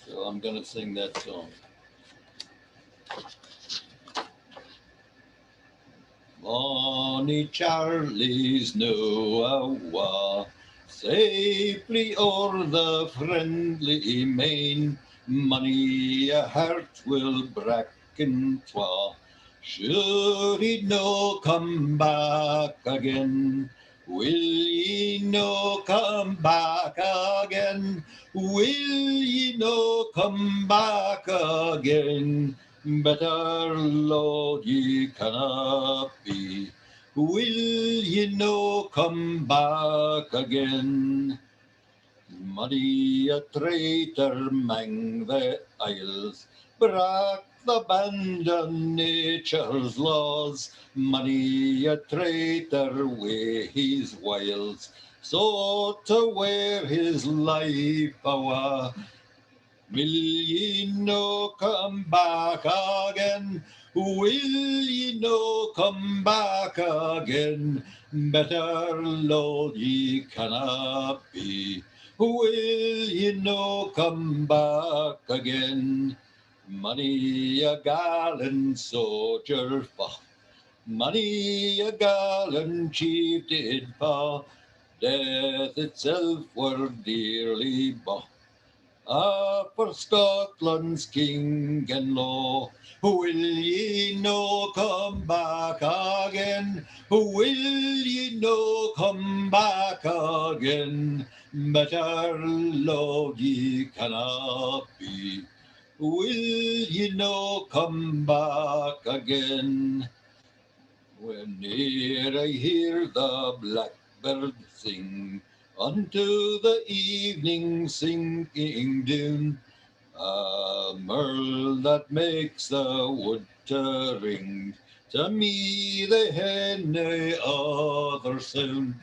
So I'm going to sing that song. Bonnie Charlie's now safely o'er the friendly main. Many a heart will bracken twa, should he no come back again. Will ye no come back again? Will ye no come back again? Better Lord ye cannot be. Will ye no come back again? Many a traitor mang the isles, brak the band of nature's laws. Many a traitor weigh his wiles, so to wear his life awa. Will ye no come back again? Will ye no come back again? Better Lord ye cannot be. Will ye no come back again? Many a gallant soldier fought, many a gallant chief did fall. Death itself were dearly bought. For Scotland's king and law, will ye no come back again? Will ye no come back again? Better love ye cannot be. Will ye no come back again? Whene'er I hear the blackbird sing unto the evening sinking doon, a merle that makes the wood to ring, to me they had no other sound.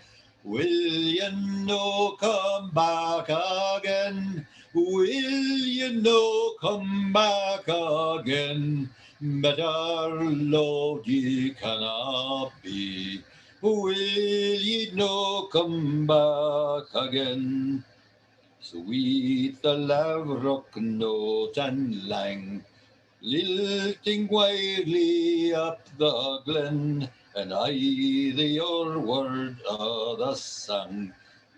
Will ye no come back again? Will ye no come back again? Better loved ye cannot be. Will ye no come back again? Sweet the lavrock note and lang, lilting wildly up the glen, and I the old word of the song.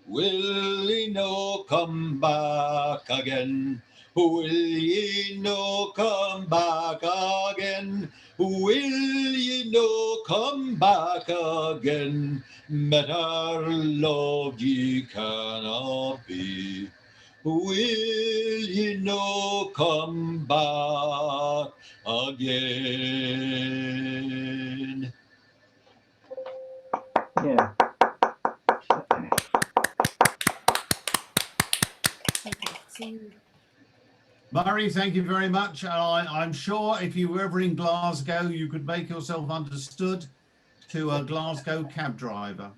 Will ye no come back again? Will ye no come back again? Will ye no come back again? Better loved ye cannot be. Will ye no come back again? Yeah. Murray, thank you very much. I'm sure if you were ever in Glasgow, you could make yourself understood to a Glasgow cab driver.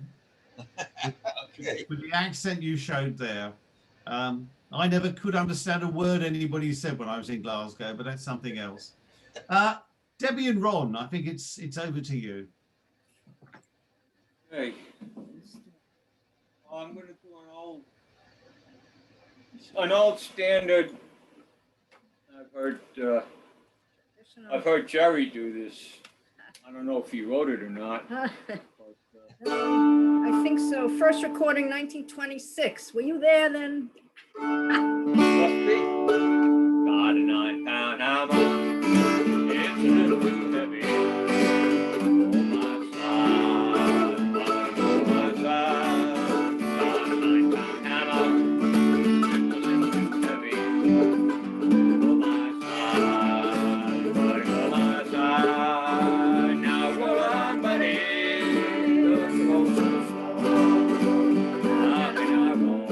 Okay. With the accent you showed there. I never could understand a word anybody said when I was in Glasgow, but that's something else. Debbie and Ron, I think it's over to you. Hey. I'm going to do an old standard. I've heard Jerry do this. I don't know if he wrote it or not. I think so. First recording 1926. Were you there then? Must be. Got a 9-pound hammer. It's a little too heavy. Oh my side, oh my side. Got a 9-pound hammer. It's a little too heavy. Oh my side, oh my side. Now roll on, buddy. Don't go so slow. How can I roll?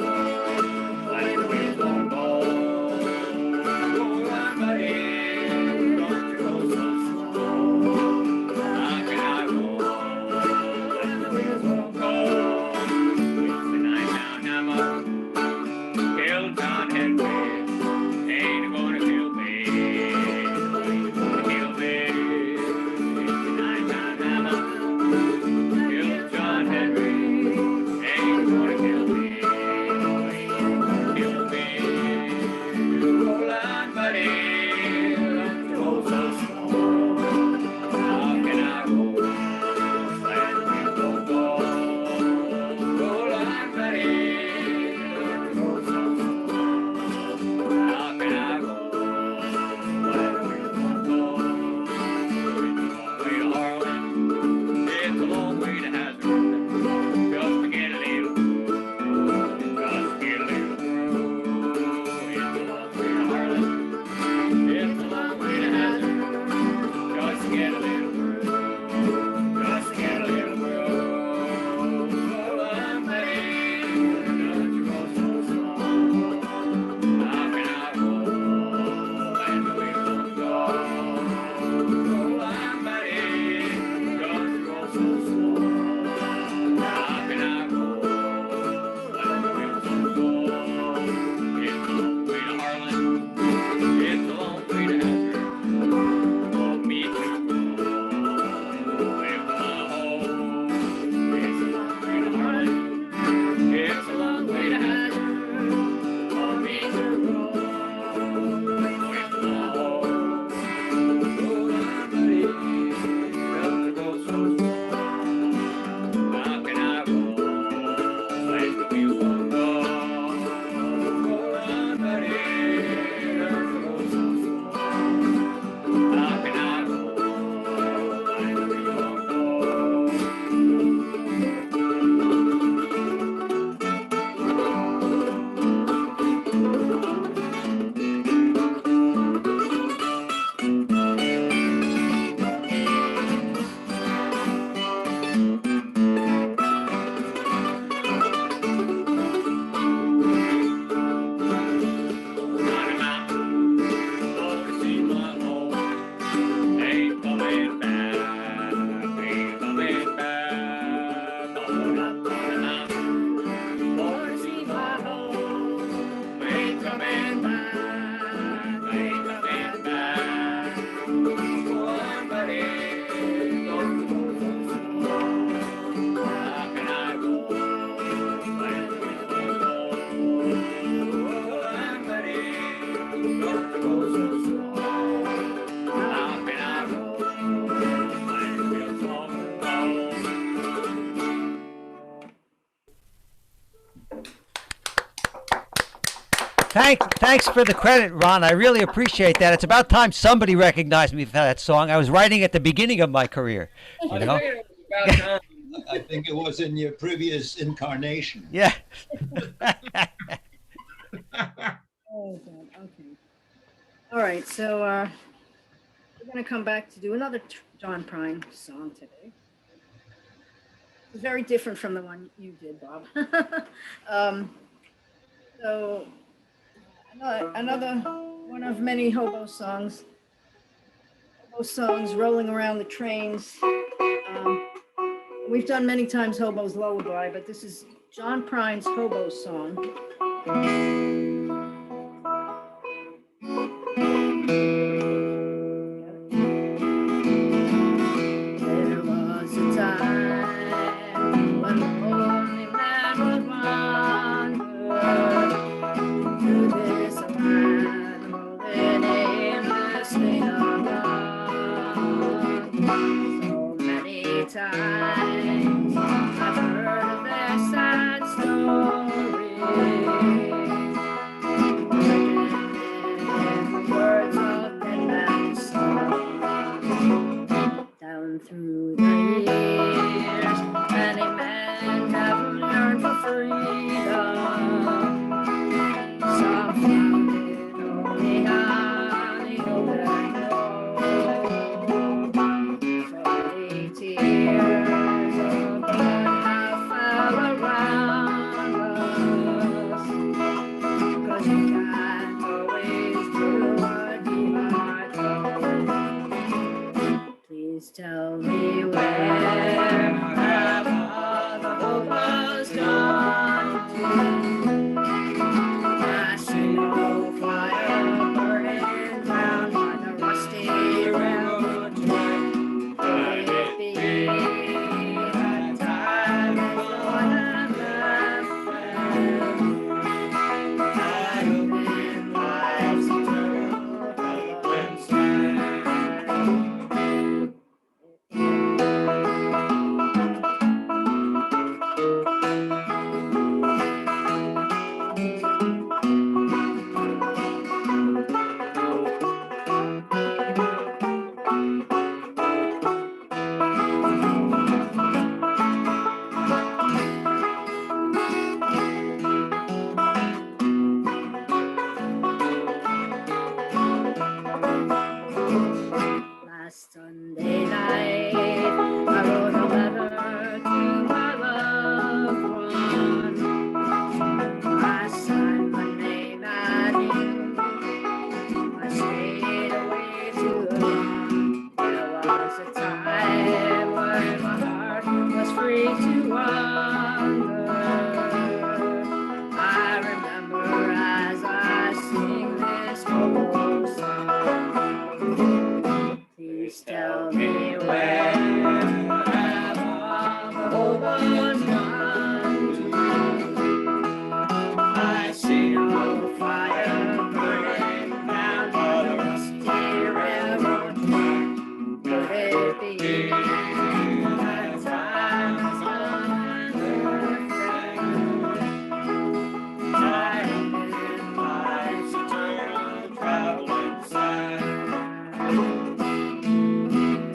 Like the wind won't go. Roll on, buddy. Don't you go so slow. How can I roll? Like the wind won't go. With the 9-pound hammer, Bill John Henry. road goes so slow. I've been out rolling, and feels so low. Thanks for the credit, Ron. I really appreciate that. It's about time somebody recognized me for that song. I was writing at the beginning of my career. You know? I think it was in your previous incarnation. Yeah. Oh, God. Okay. All right. So we're going to come back to do another John Prine song today. It's very different from the one you did, Bob. So another one of many hobo songs. Hobo songs rolling around the trains. We've done many times Hobo's Lullaby, but this is John Prine's Hobo Song. There was a time when the lonely man would wander through this land, rolling aimlessly along. So many times I've heard of their sad story, in the words of dead man's song. Down through the years, many men have learned for freedom. Some found it only on the open road. So many tears of blood have fell around us, 'cause you can't always do what you are told. Please tell me where have all the hopers gone to? I see no fire burning down on the rusty railroad track. Could it be that time is gone and left them? That open life's eternal trouble and sad. Last Sunday night, I wrote a letter to my loved one. I signed my name and you. I stayed away too long. There was a time when my heart was free to wander. I remember as I sing this whole song. Please tell me where have all the hopers gone to? I see no fire burning down on the rusty railroad track. Could it be that time has gone and left them? Tied up in life's eternal traveling sand.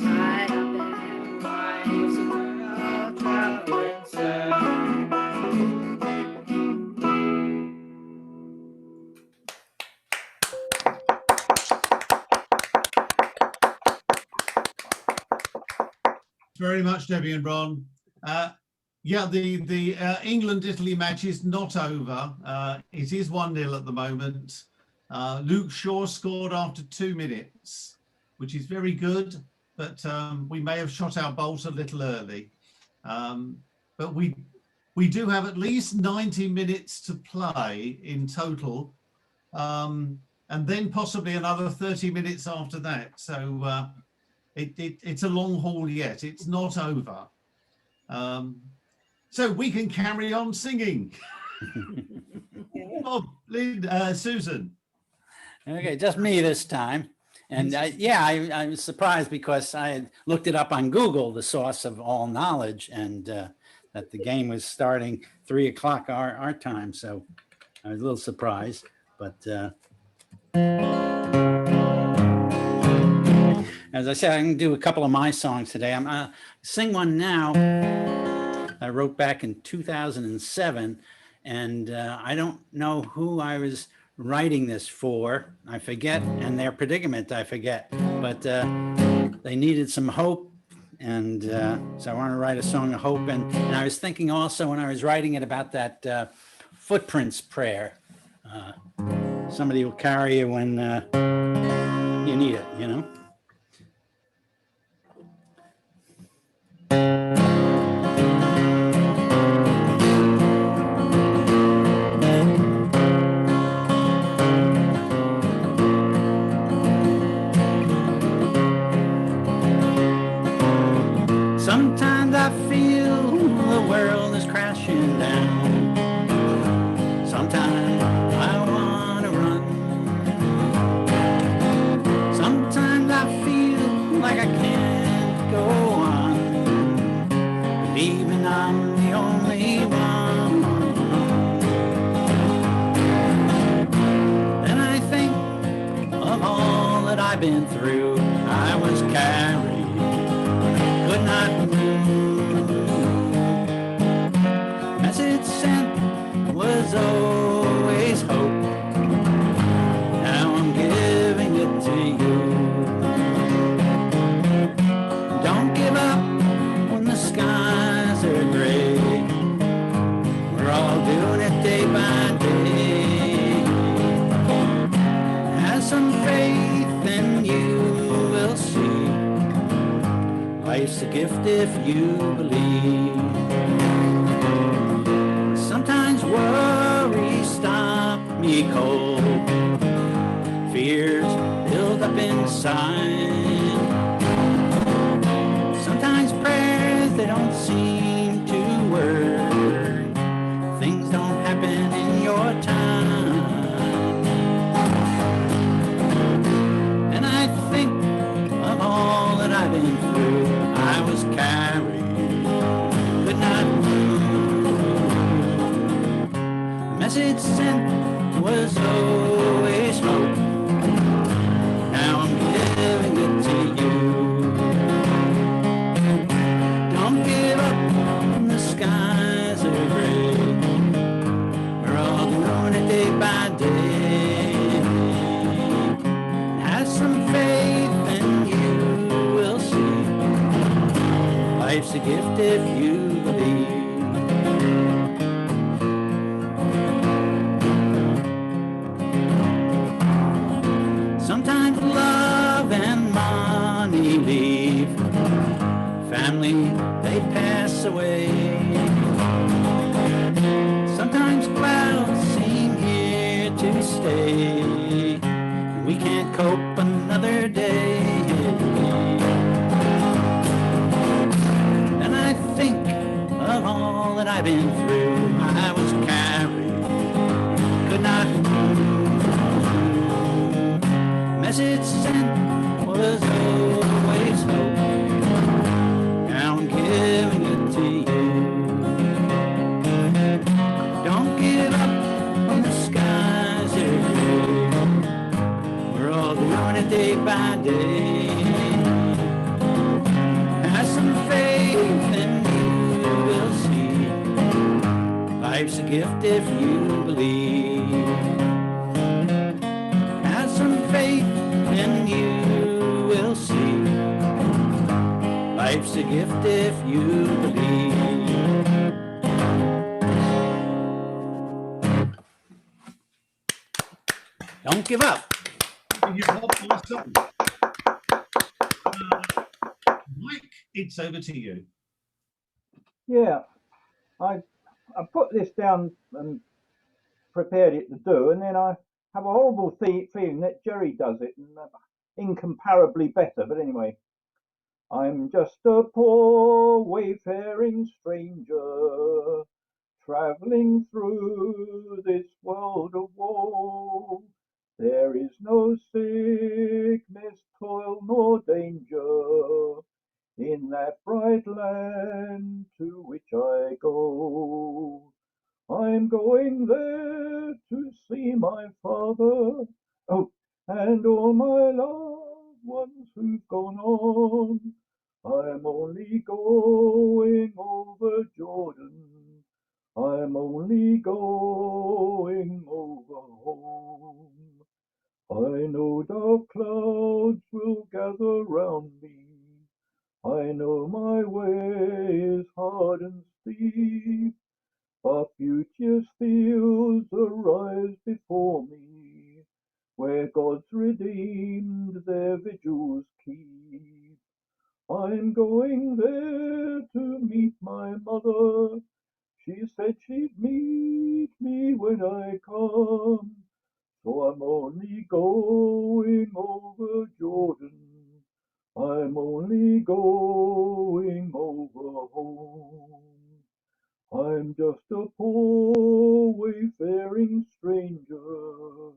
Tied up in life's eternal traveling sand. Very much, Debbie and Ron. Yeah, the England-Italy match is not over. It is 1-0 at the moment. Luke Shaw scored after 2 minutes, which is very good, but we may have shot our bolt a little early. But we do have at least 90 minutes to play in total, and then possibly another 30 minutes after that. So it's a long haul yet. It's not over. So we can carry on singing. Bob, Lynn, Susan. Okay, just me this time. And I was surprised because I had looked it up on Google, the source of all knowledge, and that the game was starting 3 o'clock our time. So I was a little surprised, but as I said, I'm going to do a couple of my songs today. I'm going to sing one now I wrote back in 2007, and I don't know who I was writing this for. I forget, and their predicament, I forget, but they needed some hope. And so I want to write a song of hope. And I was thinking also when I was writing it about that footprints prayer. Somebody will carry you when you need it, you know? Sometimes I feel the world is crashing down. Sometimes I want to run. Sometimes I feel like I can't go on, believing I'm the only one. And I think of all that I've been through. I was carried, could not move. Message sent was always hope. Now I'm giving it to you. Don't give up when the skies are gray. We're all doing it day by day. Have some faith and you will see. Life's a gift if you believe. Sometimes worries stop me cold. Fears build up inside. Sometimes prayers, they don't seem to work. Things don't happen in your time. And I think of all that I've been through. I was carried, could not move. The message sent was always hope. Now I'm giving it to you. Don't give up when the skies are gray. We're all doing it day by day. Have some faith and you will see. Life's a gift if you believe. Sometimes love and money leave. Family, they pass away. Sometimes clouds seem here to stay. We can't cope another day. And I think of all that I've been through. I was carried, could not move. Message sent was always hope. Now I'm giving it to you. Don't give up when the skies are gray. We're all doing it day by day. Have some faith and you will see. Life's a gift if you believe. Have some faith and you will see. Life's a gift if you believe. Don't give up. Mike, it's over to you. Yeah, I put this down and prepared it to do, and then I have a horrible feeling that Jerry does it and incomparably better. But anyway, I'm just a poor wayfaring stranger, traveling through this world of woe. There is no sickness, toil, nor danger in that bright land to which I go. I'm going there to see my father, oh, and all my loved ones who've gone on. I'm only going over Jordan. I'm only going over home. I know dark clouds will gather round me. I know my way is hard and steep, but beauteous fields arise before me, where God's redeemed their vigils keep. I'm going there to meet my mother. She said she'd meet me when I come. So I'm only going over Jordan. I'm only going over home. I'm just a poor wayfaring stranger,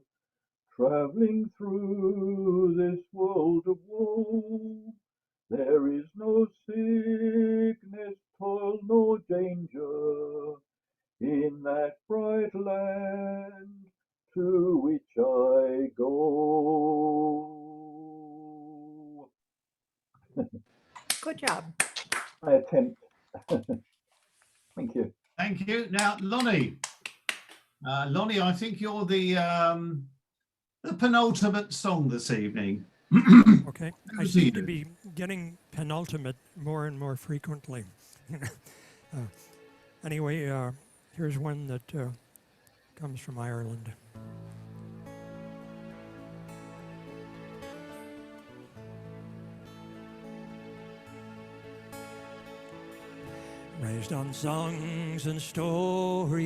traveling through this world of woe. There is no sickness, toil, nor danger in that bright land to which I go. Good job. I attempt. Thank you. Thank you. Now, Lonnie. Lonnie, I think you're the penultimate song this evening. Okay, I seem to be getting penultimate more and more frequently. Anyway, here's one that comes from Ireland. Raised on songs and stories,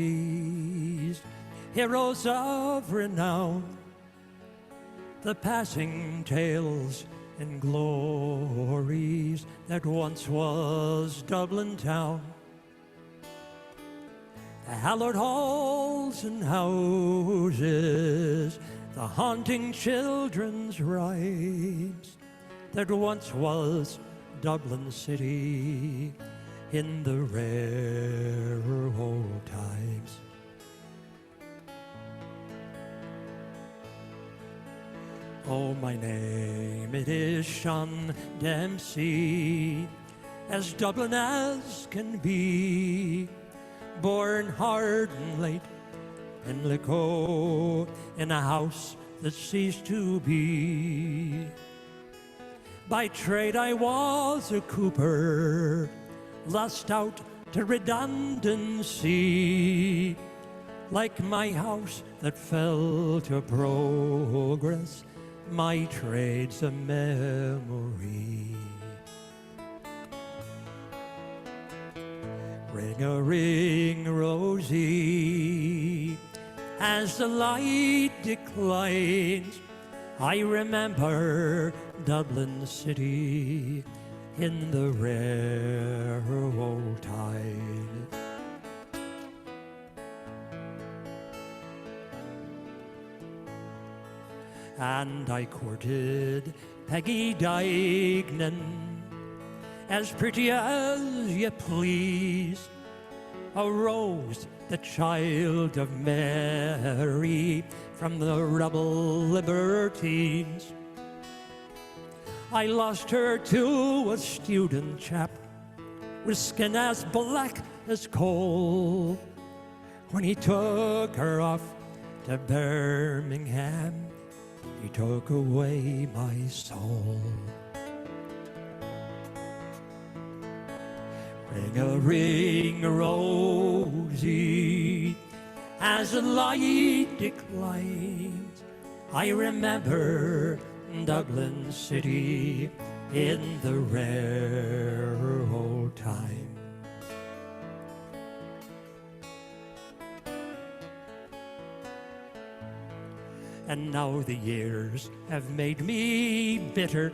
heroes of renown, the passing tales and glories that once was Dublin town. The hallowed halls and houses, the haunting children's rhymes that once was Dublin city in the rare old times. Oh, my name, it is Sean Dempsey, as Dublin as can be, born hard and late in Lico, in a house that ceased to be. By trade I was a cooper, lost out to redundancy, like my house that fell to progress, my trade's a memory. Ring-a-ring, Rosie, as the light declines, I remember Dublin city in the rare old time. And I courted Peggy Dignan, as pretty as you please, a rose, the child of Mary, from the rebel libertines. I lost her to a student chap with skin as black as coal, when he took her off to Birmingham. He took away my soul. Ring-a-ring, Rosie, as the light declines, I remember Dublin city in the rare old time. And now the years have made me bitter.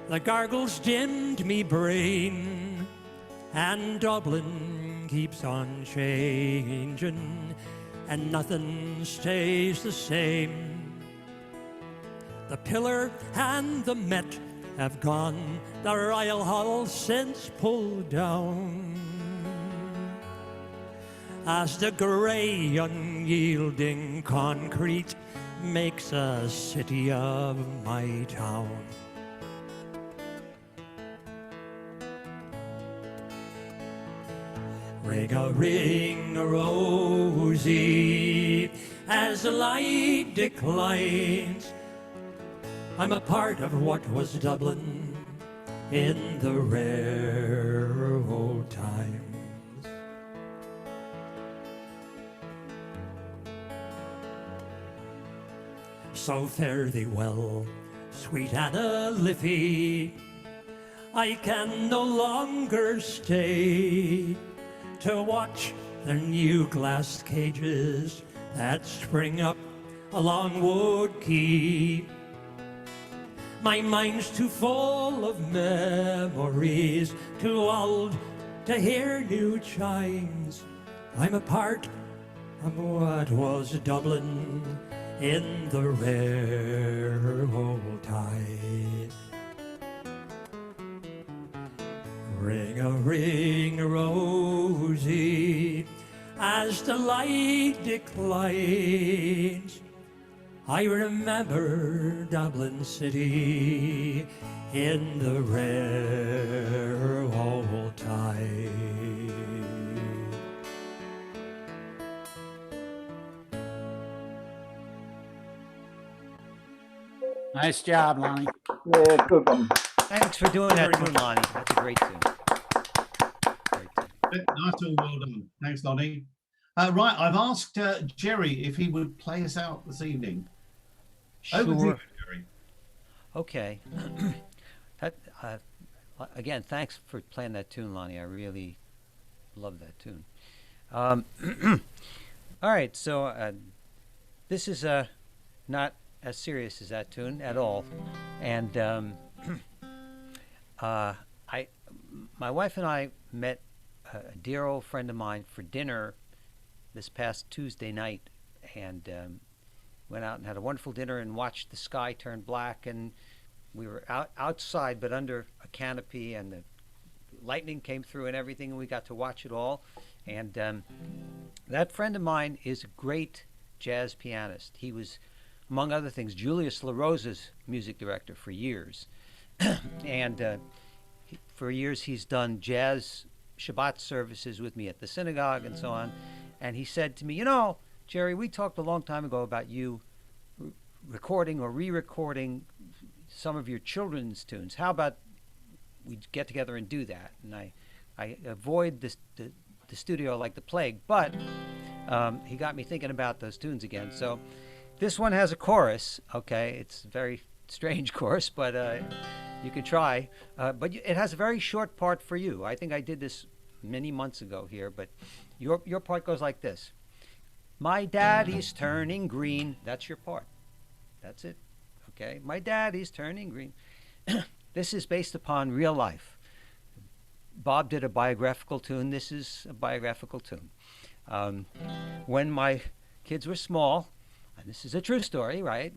The gargles dimmed me brain, and Dublin keeps on changing and nothing stays the same. The pillar and the Met have gone, the Royal Hall since pulled down. As the gray, unyielding concrete makes a city of my town. Ring-a-rosy, as the light declines, I'm a part of what was Dublin in the rare old times. So fare thee well, sweet Anna Liffey, I can no longer stay to watch the new glass cages that spring up along Wood Quay. My mind's too full of memories, too old to hear new chimes. I'm a part of what was Dublin in the rare old times. Ring-a-rosy, as the light declines, I remember Dublin City in the rare old time. Nice job, Lonnie. Yeah, good one. Thanks for doing that tune, Lonnie. That's a great tune. Nice and well done. Thanks, Lonnie. Right, I've asked Jerry if he would play us out this evening. Over to you, Sure. Jerry. Okay. Again, thanks for playing that tune, Lonnie. I really love that tune. All right, so this is not as serious as that tune at all, and my wife and I met a dear old friend of mine for dinner this past Tuesday night, and went out and had a wonderful dinner and watched the sky turn black, and we were outside but under a canopy, and the lightning came through and everything, and we got to watch it all. And that friend of mine is a great jazz pianist. He was, among other things, Julius LaRosa's music director for years. And for years he's done jazz Shabbat services with me at the synagogue and so on. And he said to me, you know, Jerry, we talked a long time ago about you recording or re-recording some of your children's tunes. How about we get together and do that? And I avoid the studio like the plague, but he got me thinking about those tunes again. So this one has a chorus, okay? It's a very strange chorus, but you can try. But it has a very short part for you. I think I did this many months ago here, but your part goes like this. My daddy's turning green. That's your part. That's it. Okay? My daddy's turning green. This is based upon real life. Bob did a biographical tune. This is a biographical tune. When my kids were small, and this is a true story, right?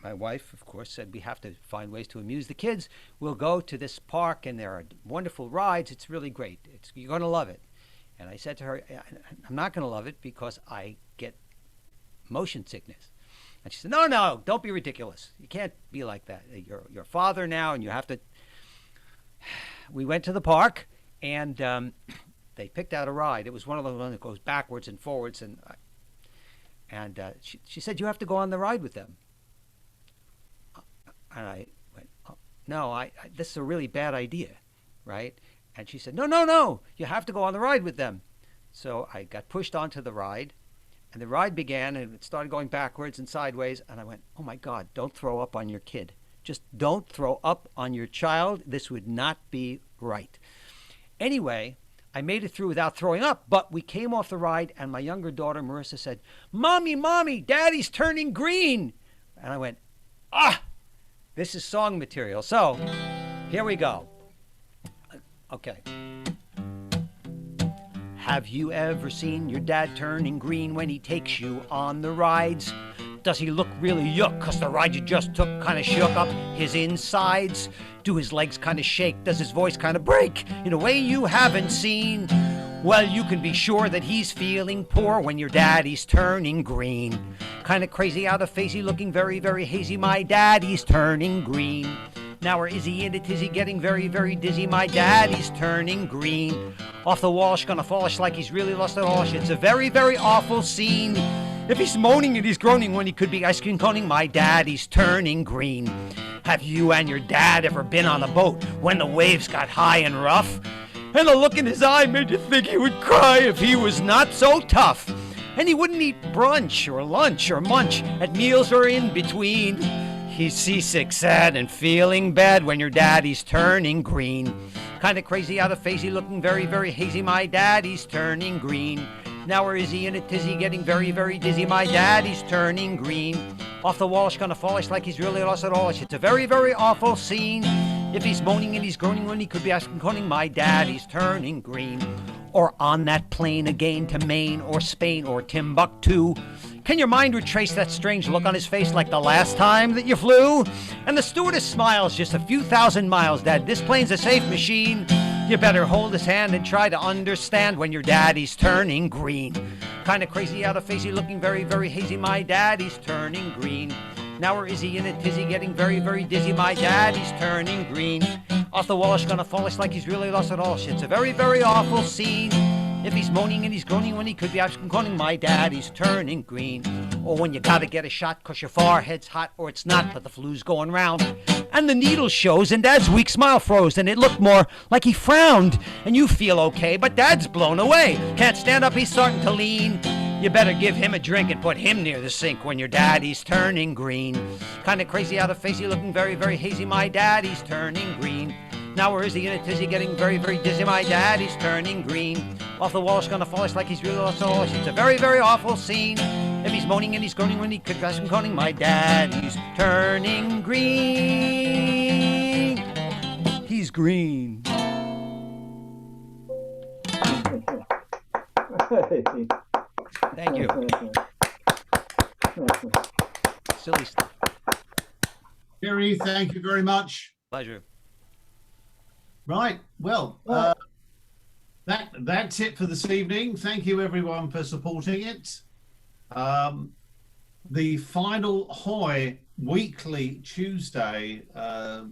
My wife, of course, said we have to find ways to amuse the kids. We'll go to this park, and there are wonderful rides. It's really great. You're going to love it. And I said to her, I'm not going to love it because I get motion sickness. And she said, no, don't be ridiculous. You can't be like that. You're a father now, and you have to. We went to the park, and they picked out a ride. It was one of those ones that goes backwards and forwards, and she said, you have to go on the ride with them. And I went, oh, no, this is a really bad idea, right? And she said, no, you have to go on the ride with them. So I got pushed onto the ride, and the ride began, and it started going backwards and sideways, and I went, oh my God, don't throw up on your kid. Just don't throw up on your child. This would not be right. Anyway, I made it through without throwing up, but we came off the ride, and my younger daughter, Marissa, said, Mommy, Daddy's turning green. And I went, this is song material. So here we go. Okay. Have you ever seen your dad turning green when he takes you on the rides? Does he look really yuck 'cause the ride you just took kinda shook up his insides? Do his legs kinda shake? Does his voice kinda break in a way you haven't seen? Well, you can be sure that he's feeling poor when your daddy's turning green. Kinda crazy out of facey, looking very, very hazy. My daddy's turning green. Now or is he in a tizzy, getting very, very dizzy? My daddy's turning green. Off the walsh, gonna fallish like he's really lost it all. It's a very, very awful scene. If he's moaning and he's groaning when he could be ice cream coning, my daddy's turning green. Have you and your dad ever been on a boat when the waves got high and rough? And the look in his eye made you think he would cry if he was not so tough. And he wouldn't eat brunch or lunch or munch at meals or in between. He's seasick, sad, and feeling bad when your daddy's turning green. Kinda crazy out of facey, looking very, very hazy. My daddy's turning green. Now where is he in a tizzy, getting very, very dizzy? My daddy's turning green. Off the walsh, gonna fallish like he's really lost it all. It's a very, very awful scene. If he's moaning and he's groaning when he could be asking coning, my daddy's turning green. Or on that plane again to Maine or Spain or Timbuktu. Can your mind retrace that strange look on his face like the last time that you flew? And the stewardess smiles just a few thousand miles, Dad, this plane's a safe machine. You better hold his hand and try to understand when your daddy's turning green. Kinda crazy out of facey, looking very, very hazy. My daddy's turning green. Now where is he in a tizzy, getting very, very dizzy? My daddy's turning green. Off the walsh, gonna fallish like he's really lost it all. It's a very, very awful scene. If he's moaning and he's groaning when he could be asking coning, my daddy's turning green. Or when you gotta get a shot 'cause your forehead's hot, or it's not, but the flu's going round. And the needle shows, and Dad's weak smile froze, and it looked more like he frowned. And you feel okay, but Dad's blown away. Can't stand up, he's starting to lean. You better give him a drink and put him near the sink when your daddy's turning green. Kinda crazy out of facey, looking very, very hazy. My daddy's turning green. Now where is he in a tizzy, getting very, very dizzy? My daddy's turning green. Off the walsh, gonna fallish like he's really lost all. It's a very, very awful scene. If he's moaning and he's groaning when he could grasp him coning, my daddy's turning green. He's green. Thank you. Silly stuff. Jerry, thank you very much. Pleasure. Right. Well, that's it for this evening. Thank you everyone for supporting it. The final Hoy weekly Tuesday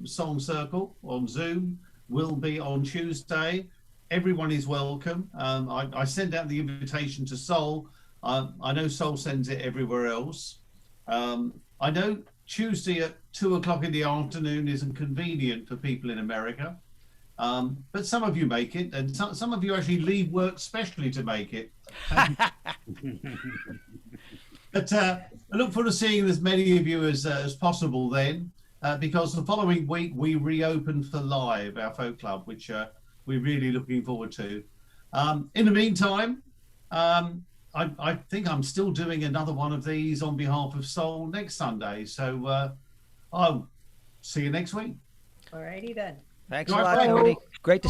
song circle on Zoom will be on Tuesday. Everyone is welcome. I send out the invitation to Sol. I know Sol sends it everywhere else. I know Tuesday at 2 o'clock in the afternoon isn't convenient for people in America. But some of you make it, and some of you actually leave work specially to make it. But I look forward to seeing as many of you as possible then, because the following week we reopen for live our folk club, which we're really looking forward to. In the meantime, I think I'm still doing another one of these on behalf of Soul next Sunday. So I'll see you next week. Alrighty then. Thanks a lot, Tony. Great to